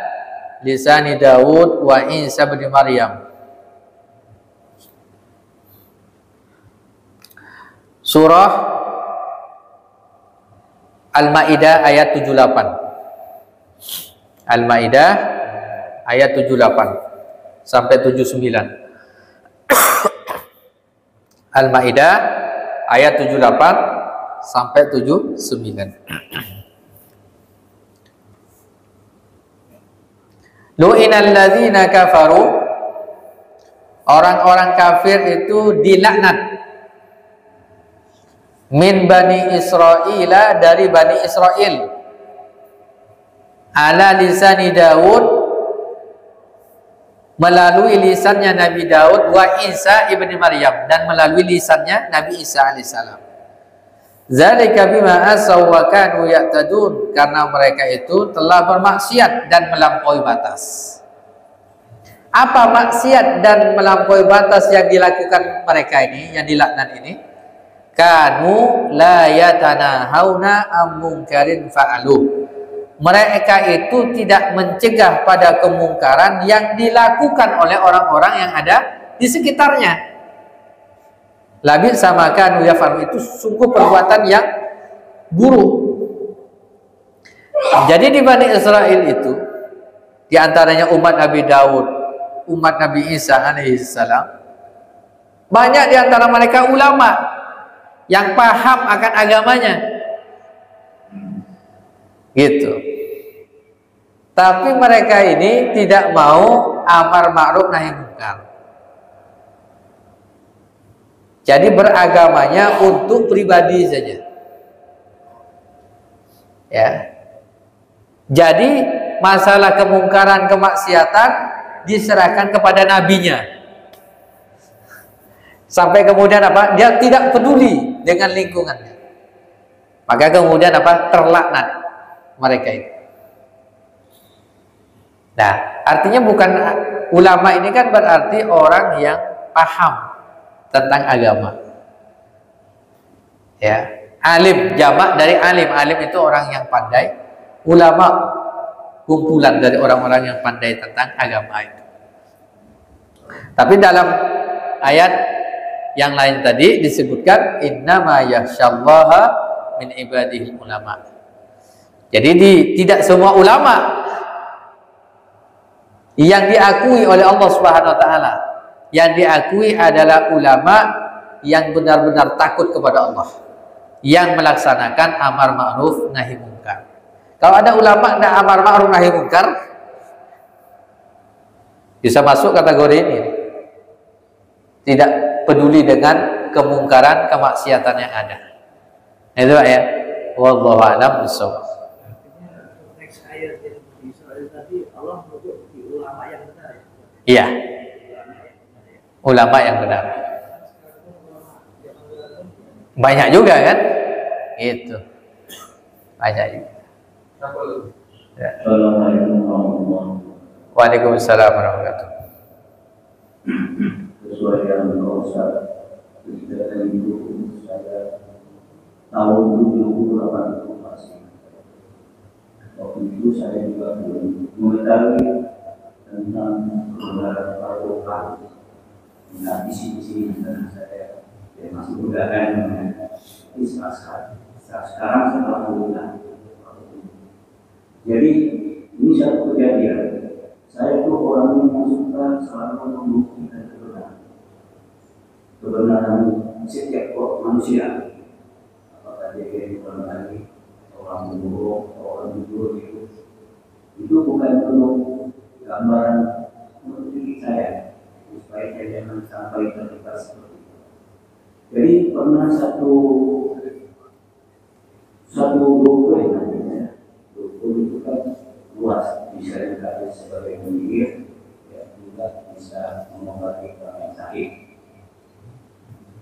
lisani Daud wa Isa bin Maryam. Surah Al-Maidah ayat 78. Al-Maidah ayat 78 sampai 79. Al-Maidah ayat 78 sampai 79. Lu'inal ladzina kafaru, orang-orang kafir itu dilaknat. Min bani Israila, dari bani Israel. Ala lisani Daud, melalui lisannya Nabi Daud, wa Isa ibni Maryam, dan melalui lisannya Nabi Isa alaihissalam. Zalika bima asaw wa kanu ya'tadun, karena mereka itu telah bermaksiat dan melampaui batas. Apa maksiat dan melampaui batas yang dilakukan mereka ini, yang dilaknat ini? Kanu la yatanahawna am munkarin fa'alu. Mereka itu tidak mencegah pada kemungkaran yang dilakukan oleh orang-orang yang ada di sekitarnya. Labid sama kanu yaf'alu, itu sungguh perbuatan yang buruk. Jadi di Bani Israel itu, di antaranya umat Nabi Daud, umat Nabi Isa alaihissalam, banyak di antara mereka ulama yang paham akan agamanya, gitu. Tapi mereka ini tidak mau amar ma'ruf nahi munkar. Jadi beragamanya untuk pribadi saja. Ya. Jadi masalah kemungkaran, kemaksiatan diserahkan kepada nabinya. Sampai kemudian apa? Dia tidak peduli dengan lingkungannya. Maka kemudian apa? Terlaknat mereka itu. Nah, artinya bukan ulama ini kan berarti orang yang paham tentang agama. Ya, alim, jamak dari alim. Alim itu orang yang pandai. Ulama kumpulan dari orang-orang yang pandai tentang agama itu. Tapi dalam ayat yang lain tadi disebutkan innama yakhsyallaha min ibadihil ulama. Jadi tidak semua ulama yang diakui oleh Allah Subhanahu wa taala. Yang diakui adalah ulama yang benar-benar takut kepada Allah, yang melaksanakan amar ma'ruf nahi munkar. Kalau ada ulama tidak amar ma'ruf nahi munkar, bisa masuk kategori ini. Tidak peduli dengan kemungkaran, kemaksiatan yang ada. Itu ya. Wallahu a'lam bishawab. Next ayat yang di Israel tadi, Allah menyebut di ulama yang benar. Iya. Ulama yang benar. Banyak juga kan? Itu. Banyak juga. Ya. Waalaikumsalam warahmatullahi wabarakatuh. Sesuai yang Ustaz ceritakan itu, saya tahun 2008 masih. Waktu itu saya juga belum mengetahui tentang kebenaran Al-Quran. Nah, isi-isi dan saya masih muda kan, sekarang setelah menggunakan. Jadi ini satu kejadian. Saya itu orang yang suka selalu membuktikan kebenaran setiap manusia. Apakah dia kehidupan lagi, orang buruk, orang jujur itu bukan untuk gambaran untuk diri saya. Supaya saya jangan sampai terlibat seperti itu. Jadi pernah satu puas, bisa juga sebagai penyihir, ya juga bisa mengobati orang yang sakit.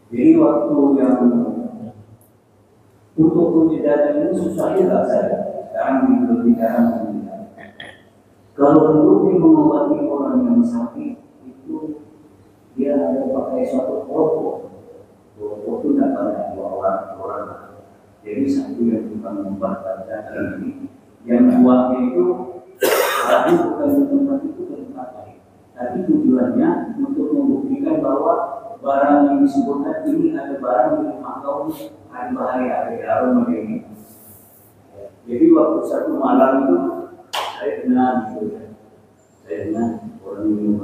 Jadi waktu yang untuk pembedaan ini susahnya nggak saya. Sekarang berbicara mengenai kalau dulu dia mengobati orang yang sakit itu dia ada pakai suatu kelompok. Kelompok itu tidak banyak dua orang. Jadi satu yang bukan membuat baca ini, yang buatnya itu tadi bukan tempat itu tempat lain. Tapi tujuannya untuk membuktikan bahwa barang yang disebutkan ini ada barang di rumah kau ada bahaya, ada aroma ini. Jadi waktu satu malam itu saya kenal gitu ya. Saya kenal orang minum.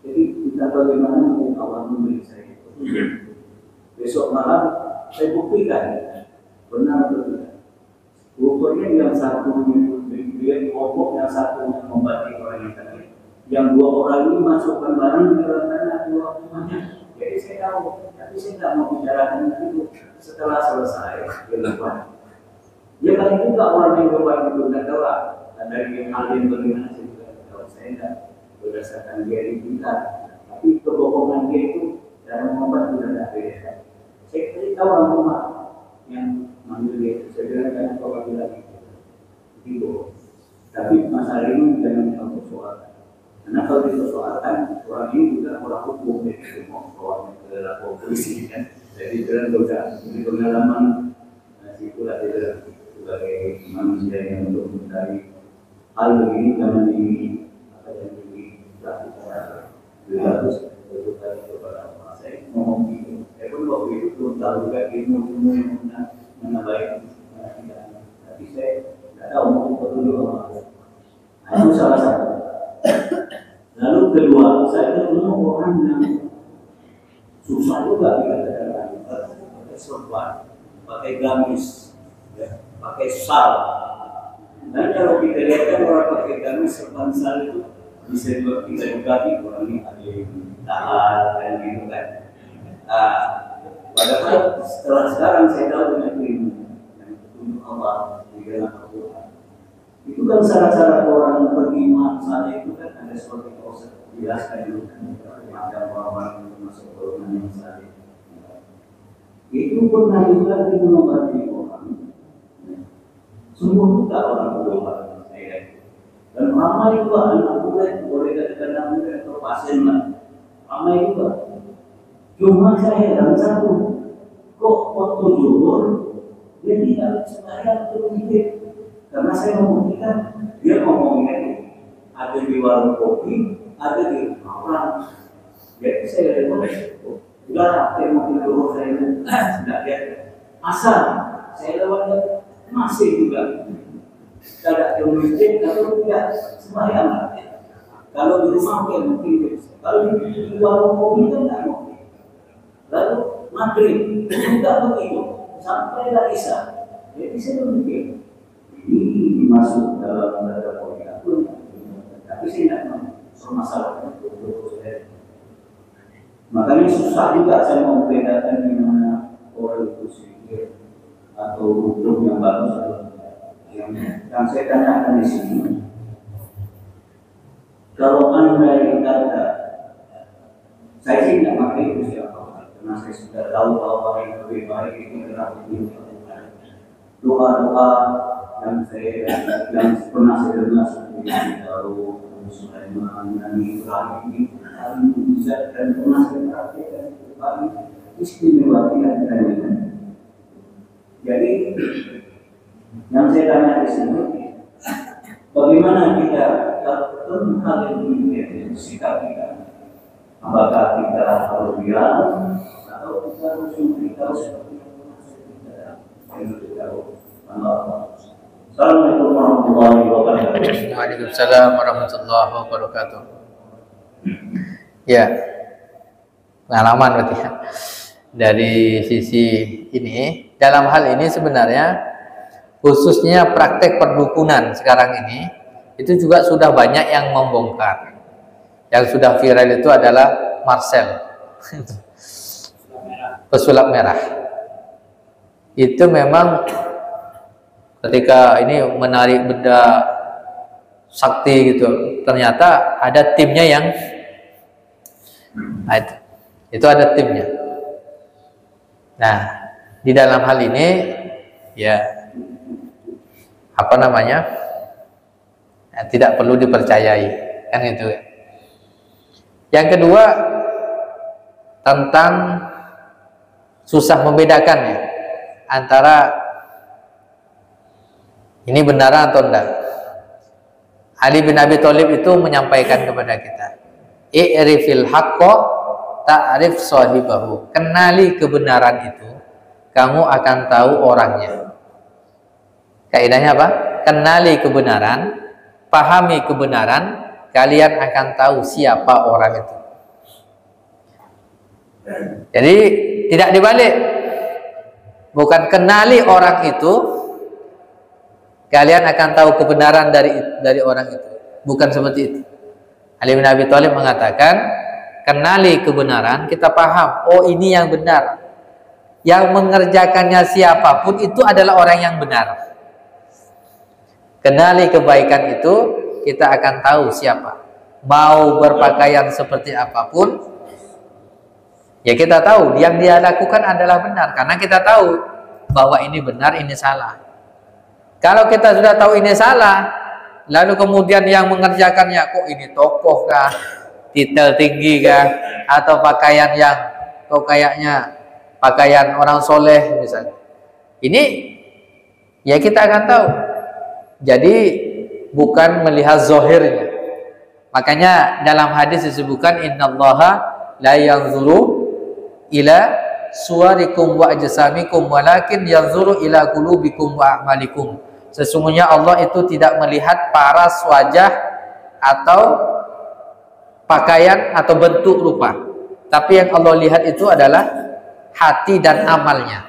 Jadi kita bagaimana awal memberi saya itu. Besok malam saya buktikan benar atau tidak. Rupanya yang satu dia kelompok yang satu membagi orang yang tadi. Yang dua orang ini masukkan barang di dalam tanah dua rumahnya. Jadi saya tahu, tapi saya tidak mau bicarakan itu setelah selesai. Dia paling juga orang yang berbuat itu tidak tahu lah. Dari hal yang bagaimana saya juga tahu. Saya tidak berdasarkan dia di kita, tapi kebohongan dia itu dalam membuat sudah tidak beda. Saya tahu orang rumah yang manggil dia, saya bilang jangan kau bagi lagi. Itu, tapi masalah ini jangan kita persoalkan. Karena kalau dipersoalkan, orang ini juga orang hukum, jadi mau bawa ke lapor polisi kan. Jadi jalan dosa, jadi pengalaman itulah dia sebagai manusia yang untuk mencari hal begini jangan ini apa yang dilakukan. Dia harus berbuat kepada orang. Saya ngomong gitu. Pun waktu itu belum tahu juga ilmu yang mana baik, tapi saya tidak tahu mau petunjuk apa. Itu salah satu. Lalu kedua, saya ketemu orang yang susah juga dikatakan, pakai sorban, pakai gamis, ya, pakai sal. Dan kalau kita lihat kan orang pakai gamis, sorban, sal itu bisa juga orang ini ada yang tahan dan gitu kan. Padahal setelah sekarang saya tahu dengan ilmu yang petunjuk Allah di dalam Al-Quran. Itu kan syarat-syarat orang beriman saat itu kan ada seperti kau jelaskan dulu macam orang masuk golongan yang saleh. Itu pernah juga mengobati orang. Semua buka orang berdoa saya. Dan ramai juga anak boleh katakan namanya atau pasien lah. Ramai juga. Cuma saya dalam satu kok waktu zuhur dia tidak sembahyang terus. Karena saya membuktikan dia ngomongnya ada di warung kopi, ada di rumah orang. Jadi saya lihat, udah saya mungkin dulu saya tidak lihat asal saya lewat masih juga tidak ke masjid atau tidak sembahyang. Kalau di rumah mungkin, kalau di warung kopi kan tidak mungkin. Lalu maghrib juga begitu sampai Isya. Jadi saya berpikir ini masuk dalam data poin aku, tapi saya tidak permasalahan untuk saya. Makanya susah juga saya mau membedakan di mana orang itu sihir atau hukum yang bagus atau yang saya tanyakan di sini. Kalau Anda yang kata, saya sih tidak pakai itu siapa, karena saya sudah tahu bahwa yang lebih baik itu adalah doa-doa yang pernah saya dengar seperti Daud, Sulaiman, dan Ibrahim itu bisa dan pernah saya perhatikan paling istimewa tidak ada. Jadi yang saya tanya di sini, bagaimana kita kalau ketemu hal yang begini sikap kita? Apakah kita harus diam atau kita harus memberitahu seperti yang kita tahu? Assalamualaikum warahmatullahi wabarakatuh. Waalaikumsalam warahmatullahi wabarakatuh. Ya, pengalaman berarti ya. Dari sisi ini, dalam hal ini sebenarnya khususnya praktek perdukunan sekarang ini itu juga sudah banyak yang membongkar. Yang sudah viral itu adalah Marcel, pesulap merah. Itu memang ketika ini menarik benda sakti gitu. Ternyata ada timnya yang itu ada timnya. Nah, di dalam hal ini ya apa namanya? Ya, tidak perlu dipercayai, kan itu. Yang kedua tentang susah membedakannya antara ini benar atau enggak. Ali bin Abi Thalib itu menyampaikan kepada kita, i'rifil haqqo ta'rif sahibahu. Kenali kebenaran itu, kamu akan tahu orangnya. Kaidahnya apa? Kenali kebenaran, pahami kebenaran, kalian akan tahu siapa orang itu. Jadi tidak dibalik. Bukan kenali orang itu, kalian akan tahu kebenaran dari orang itu. Bukan seperti itu. Ali bin Abi Thalib mengatakan, kenali kebenaran, kita paham, oh ini yang benar. Yang mengerjakannya siapapun itu adalah orang yang benar. Kenali kebaikan itu, kita akan tahu siapa. Mau berpakaian seperti apapun, ya kita tahu yang dia lakukan adalah benar, karena kita tahu bahwa ini benar, ini salah. Kalau kita sudah tahu ini salah, lalu kemudian yang mengerjakannya, kok ini tokoh kah, titel tinggi kah, atau pakaian yang kok kayaknya pakaian orang soleh misalnya, ini ya kita akan tahu. Jadi bukan melihat zahirnya. Makanya dalam hadis disebutkan, innallaha la yanzuru ila suwarikum wa ajsamikum walakin yanzuru ila qulubikum wa a'malikum. Sesungguhnya Allah itu tidak melihat paras wajah atau pakaian atau bentuk rupa, tapi yang Allah lihat itu adalah hati dan amalnya.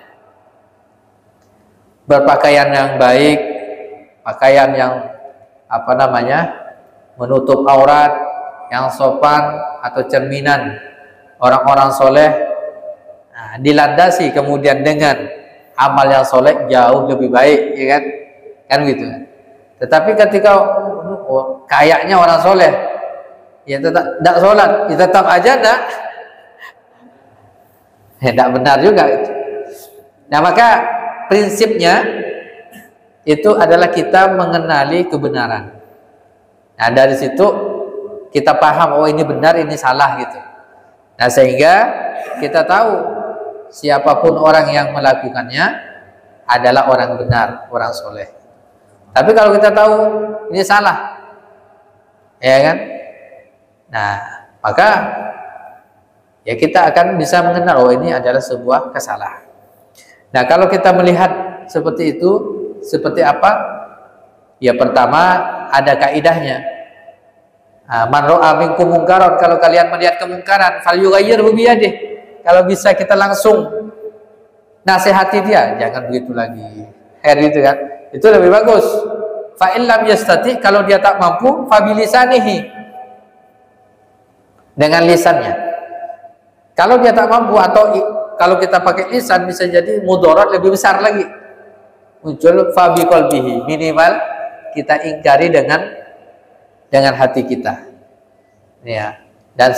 Berpakaian yang baik, pakaian yang apa namanya, menutup aurat, yang sopan atau cerminan orang-orang soleh, nah, dilandasi kemudian dengan amal yang soleh jauh lebih baik, ya kan gitu. Tetapi ketika kayaknya orang soleh, ya tetap tidak sholat, ya tetap aja tidak benar juga. Nah, maka prinsipnya itu adalah kita mengenali kebenaran. Nah, dari situ kita paham, oh ini benar, ini salah gitu. Nah, sehingga kita tahu siapapun orang yang melakukannya adalah orang benar, orang soleh. Tapi kalau kita tahu ini salah, ya kan? Nah, maka ya kita akan bisa mengenal, oh ini adalah sebuah kesalahan. Nah, kalau kita melihat seperti itu, seperti apa? Ya, pertama ada kaidahnya. Man ra'a minkum munkaran, kalau kalian melihat kemungkaran, falyughayyirhu biyadihi. Kalau bisa kita langsung nasihati dia, jangan begitu lagi. Itu kan? Itu lebih bagus. Fa in lam yastati, kalau dia tak mampu, fa bilisanihi, dengan lisannya. Kalau dia tak mampu, atau kalau kita pakai lisan bisa jadi mudarat lebih besar lagi. Muncul fa bi qalbihi, minimal kita ingkari dengan hati kita. Ya. Dan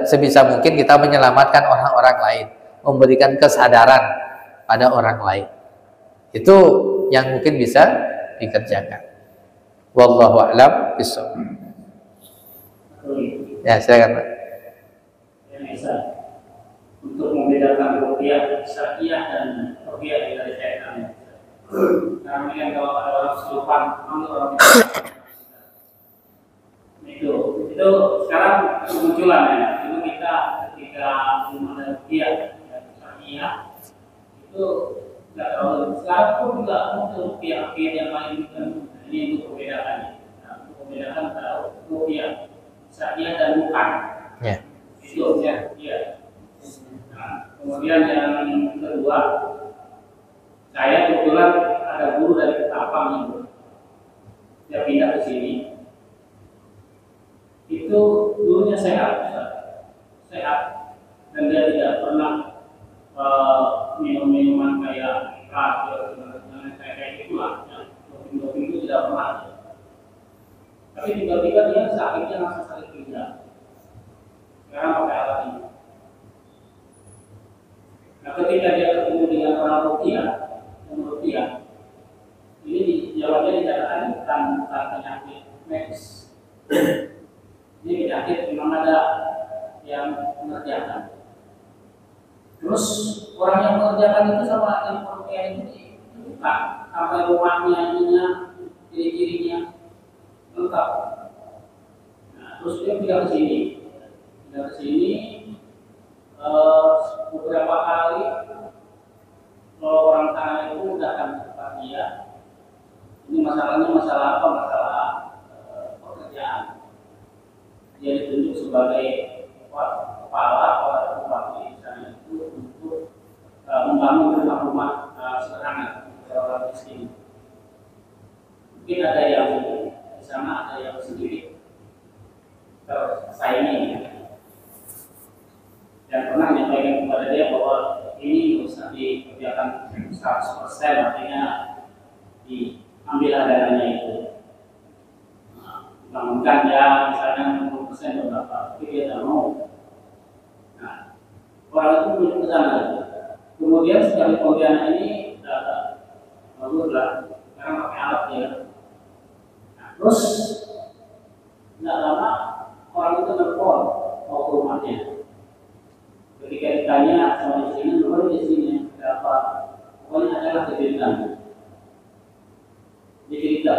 sebisa mungkin kita menyelamatkan orang-orang lain, memberikan kesadaran pada orang lain. Itu yang mungkin bisa dikerjakan. Wallahu a'lam bishawab. Ya, silakan Pak. Ya, bisa. Untuk membedakan ruqyah syariah dan ruqyah dari syaitan. Karena yang kalau ada orang kesurupan, orang itu sekarang kemunculan ya. Dulu kita ketika belum ada ruqyah syariah itu nggak terlalu. Sekarang pun juga muncul ruqyah yang lain kan. Ini untuk membedakannya. Nah, untuk membedakan ruqyah syariah dan bukan. Ya. Itu ya. Nah, kemudian yang kedua, saya kebetulan ada guru dari Ketapang itu, dia pindah ke sini. Itu dulunya sehat, dan dia tidak pernah minum minuman kayak kayak gitulah, doping itu tidak pernah. Tapi tiba-tiba dia sakitnya langsung sakit pinggang. Sekarang pakai alat ini. Nah, ketika dia ketemu dengan orang ruqyah, ini jawabnya dikatakan tentang penyakit medis. Ini penyakit memang ada yang mengerjakan. Terus orang yang mengerjakan itu sama yang ruqyah ini bukan sampai rumahnya ininya, ciri-cirinya lengkap. Nah, terus dia pindah ke sini, beberapa kali kalau orang sana itu datang ke tempat dia. Ini masalahnya masalah apa? Masalah pekerjaan. Dia ditunjuk sebagai kepala tempat di sana itu untuk membangun rumah-rumah sederhana orang miskin. Mungkin ada yang di sana, ada yang sendiri tersaingi. Dan pernah menyampaikan kepada dia bahwa ini bisa dikerjakan 100%, artinya diambil dananya itu. Bangunkan ya misalnya 60% atau berapa, tapi dia tidak mau. Nah, orang itu menuju ke sana. Kemudian setelah di Pontianak ini baguslah, sekarang pakai alat ya. Nah, terus tidak lama orang itu telepon mau ke rumahnya. Ketika ditanya sama istrinya, "Lu di sini ada apa?" Pokoknya adalah kejadian. Dia cerita.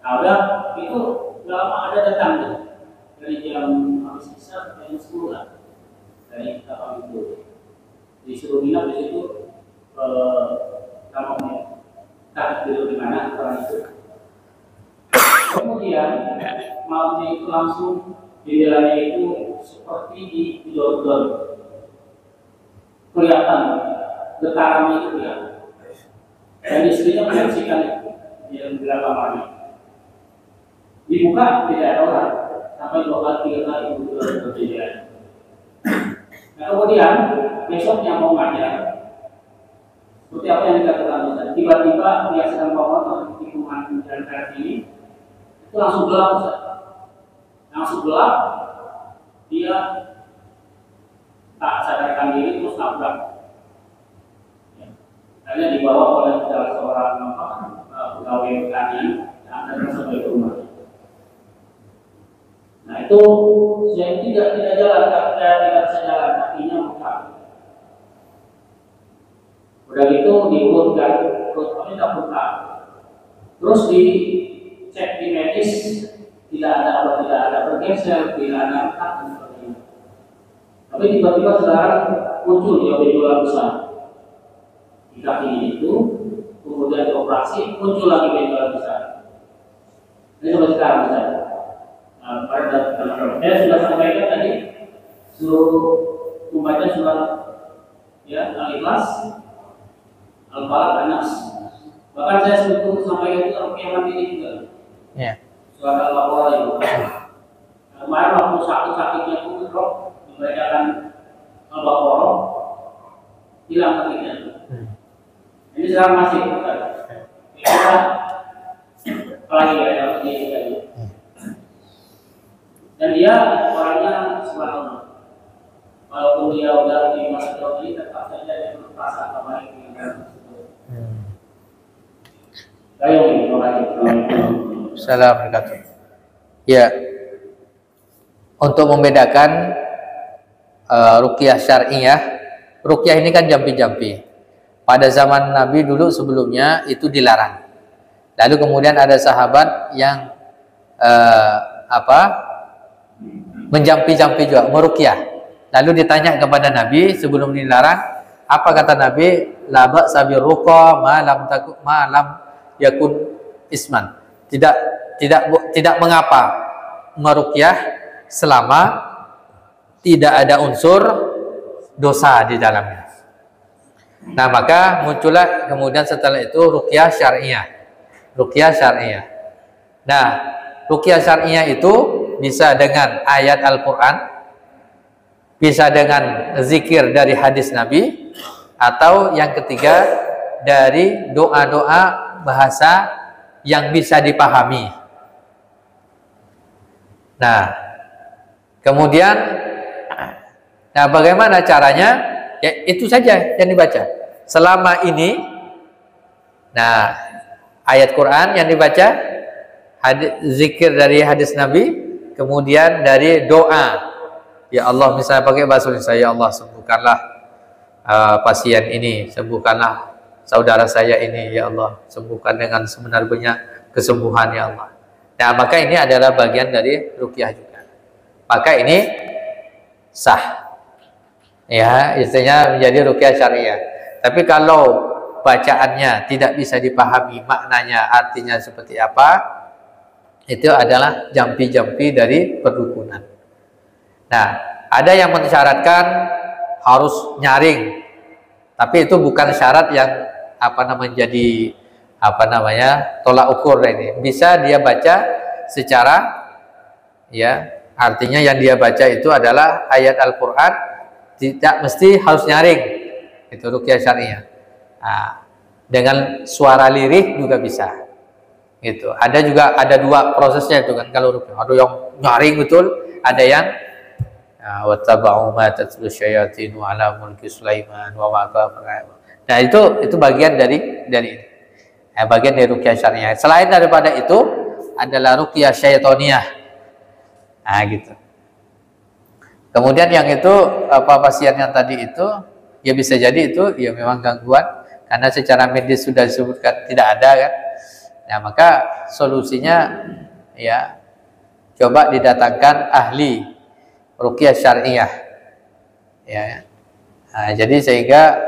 Nah, udah itu lama ada datang tuh dari jam habis isya sampai jam 10 lah dari kapal itu. Disuruh nginap di situ, kamu tak tidur di mana orang itu. Kemudian malamnya itu langsung jendelanya itu seperti didor-dor. Kelihatan getarannya itu ya. Dan istrinya menyaksikan di dalam kamarnya. Dibuka tidak ada orang sampai 2 kali 3 kali berbeda. Nah, kemudian besoknya mau ngajar. Seperti apa yang dikatakan Ustaz, tiba-tiba dia sedang bawa tikungan jalan kaki ini, itu langsung gelap Ustaz. Langsung gelap, dia tak sadarkan diri terus nabrak. Ya. Akhirnya dibawa oleh salah seorang pegawai pertanian yang datang sampai ke rumah. Nah itu saya tidak jalan, tidak bisa jalan, kakinya bengkak. Udah gitu diurutkan, perutnya tak bengkak. Terus dicek di medis, tidak ada bergeser, tidak ada retak dan sebagainya. Tapi tiba-tiba sekarang muncul dia benjolan besar di kaki itu, kemudian dioperasi muncul lagi benjolan besar. Ini sampai sekarang besar. Saya sudah sampaikan tadi suruh membaca surat ya Al-Ikhlas, Al-Falaq, An-Nas. Bahkan saya suruh sampaikan itu Al-Qiyamah ini juga. Ya. Surat Al-Baqarah itu. Kemarin waktu sakit-sakitnya itu drop membacakan Al-Baqarah, hilang sakitnya. Ini sekarang masih bukan. Kita lagi ada di sini. Dan dia orangnya subhanallah. Walaupun dia udah di masa tua ini, tetap saja dia merasa baik dengan tersebut. Assalamualaikum. Ya, untuk membedakan ruqyah syar'iyah, ruqyah ini kan jampi-jampi. Pada zaman Nabi dulu sebelumnya itu dilarang. Lalu kemudian ada sahabat yang menjampi-jampi juga, meruqyah. Lalu ditanya kepada Nabi sebelum dilarang, apa kata Nabi? La ba'sa birruqa ma lam yakun isman. Tidak mengapa meruqyah selama tidak ada unsur dosa di dalamnya. Nah, maka muncullah kemudian setelah itu ruqyah syar'iyah. Ruqyah syar'iyah. Nah, ruqyah syar'iyah itu bisa dengan ayat Al-Quran, bisa dengan zikir dari hadis Nabi, atau yang ketiga dari doa-doa bahasa yang bisa dipahami. Nah, kemudian, nah bagaimana caranya? Ya itu saja yang dibaca. Selama ini, nah ayat Quran yang dibaca, zikir dari hadis Nabi, kemudian dari doa. Ya Allah, misalnya pakai bahasa Indonesia, ya Allah sembuhkanlah pasien ini, sembuhkanlah saudara saya ini, ya Allah sembuhkan dengan sebenar-benarnya kesembuhan, ya Allah. Nah maka ini adalah bagian dari ruqyah juga. Maka ini sah, ya istilahnya menjadi ruqyah syariah. Tapi kalau bacaannya tidak bisa dipahami maknanya, artinya seperti apa, itu adalah jampi-jampi dari perdukunan. Nah, ada yang mensyaratkan harus nyaring, tapi itu bukan syarat yang jadi tolak ukur ini. Bisa dia baca secara, ya artinya yang dia baca itu adalah ayat Al-Quran, tidak mesti harus nyaring. Itu ruqyah syariah. Nah, dengan suara lirik juga bisa. Gitu. Ada dua prosesnya itu kan kalau ruqyah. Ada yang nyaring betul, ada yang wattaba'u ma tatlu syayatinu ala mulki Sulaiman wa ma kafara. Nah, itu bagian dari bagian dari ruqyah syariah. Selain daripada itu adalah ruqyah syaitoniyah. Nah, gitu. Kemudian yang itu pasien yang tadi itu ya bisa jadi itu ya memang gangguan karena secara medis sudah disebutkan tidak ada kan. Nah, maka solusinya ya coba didatangkan ahli ruqyah syariah. Ya. Nah, jadi sehingga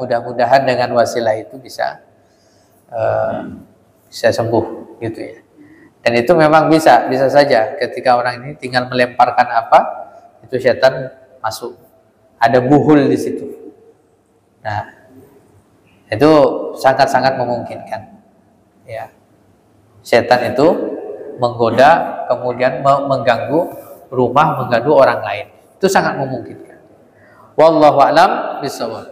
mudah-mudahan dengan wasilah itu bisa sembuh gitu ya. Dan itu memang bisa saja ketika orang ini tinggal melemparkan apa, itu setan masuk. Ada buhul di situ. Nah, itu sangat-sangat memungkinkan. Ya. Setan itu menggoda, kemudian mengganggu rumah, mengganggu orang lain. Itu sangat memungkinkan. Wallahu a'lam bishawab.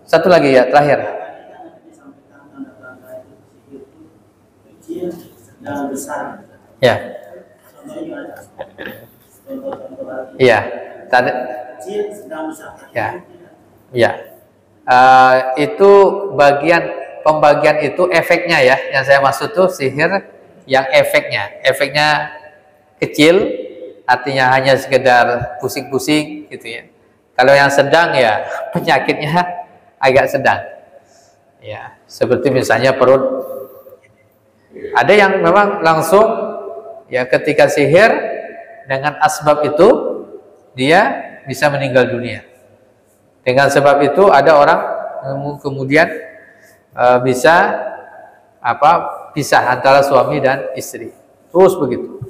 Satu lagi ya, terakhir. Ya. Iya. Tadi. Ya. Ya. Itu pembagian itu efeknya ya. Yang saya maksud tuh sihir yang efeknya kecil, artinya hanya sekedar pusing-pusing gitu ya. Kalau yang sedang ya penyakitnya agak sedang. Ya, seperti misalnya perut. Ada yang memang langsung ya ketika sihir dengan asbab itu dia bisa meninggal dunia. Dengan sebab itu ada orang kemudian bisa pisah antara suami dan istri. Terus begitu.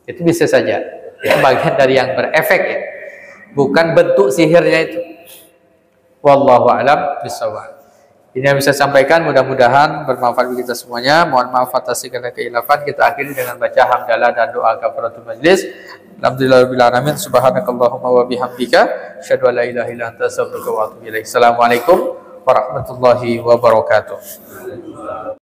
Itu bisa saja. Itu bagian dari yang berefek ya. Bukan bentuk sihirnya itu. Wallahu a'lam bishawab. Ini yang bisa sampaikan, mudah-mudahan bermanfaat bagi kita semuanya. Mohon maaf atas segala kekhilafan. Kita akhiri dengan baca hamdalah dan doa kafaratul majlis. Alhamdulillahirabbil alamin. Subhanakallahumma wa bihamdika asyhadu an la ilaha illa anta astaghfiruka wa atubu ilaik. Assalamualaikum warahmatullahi wabarakatuh.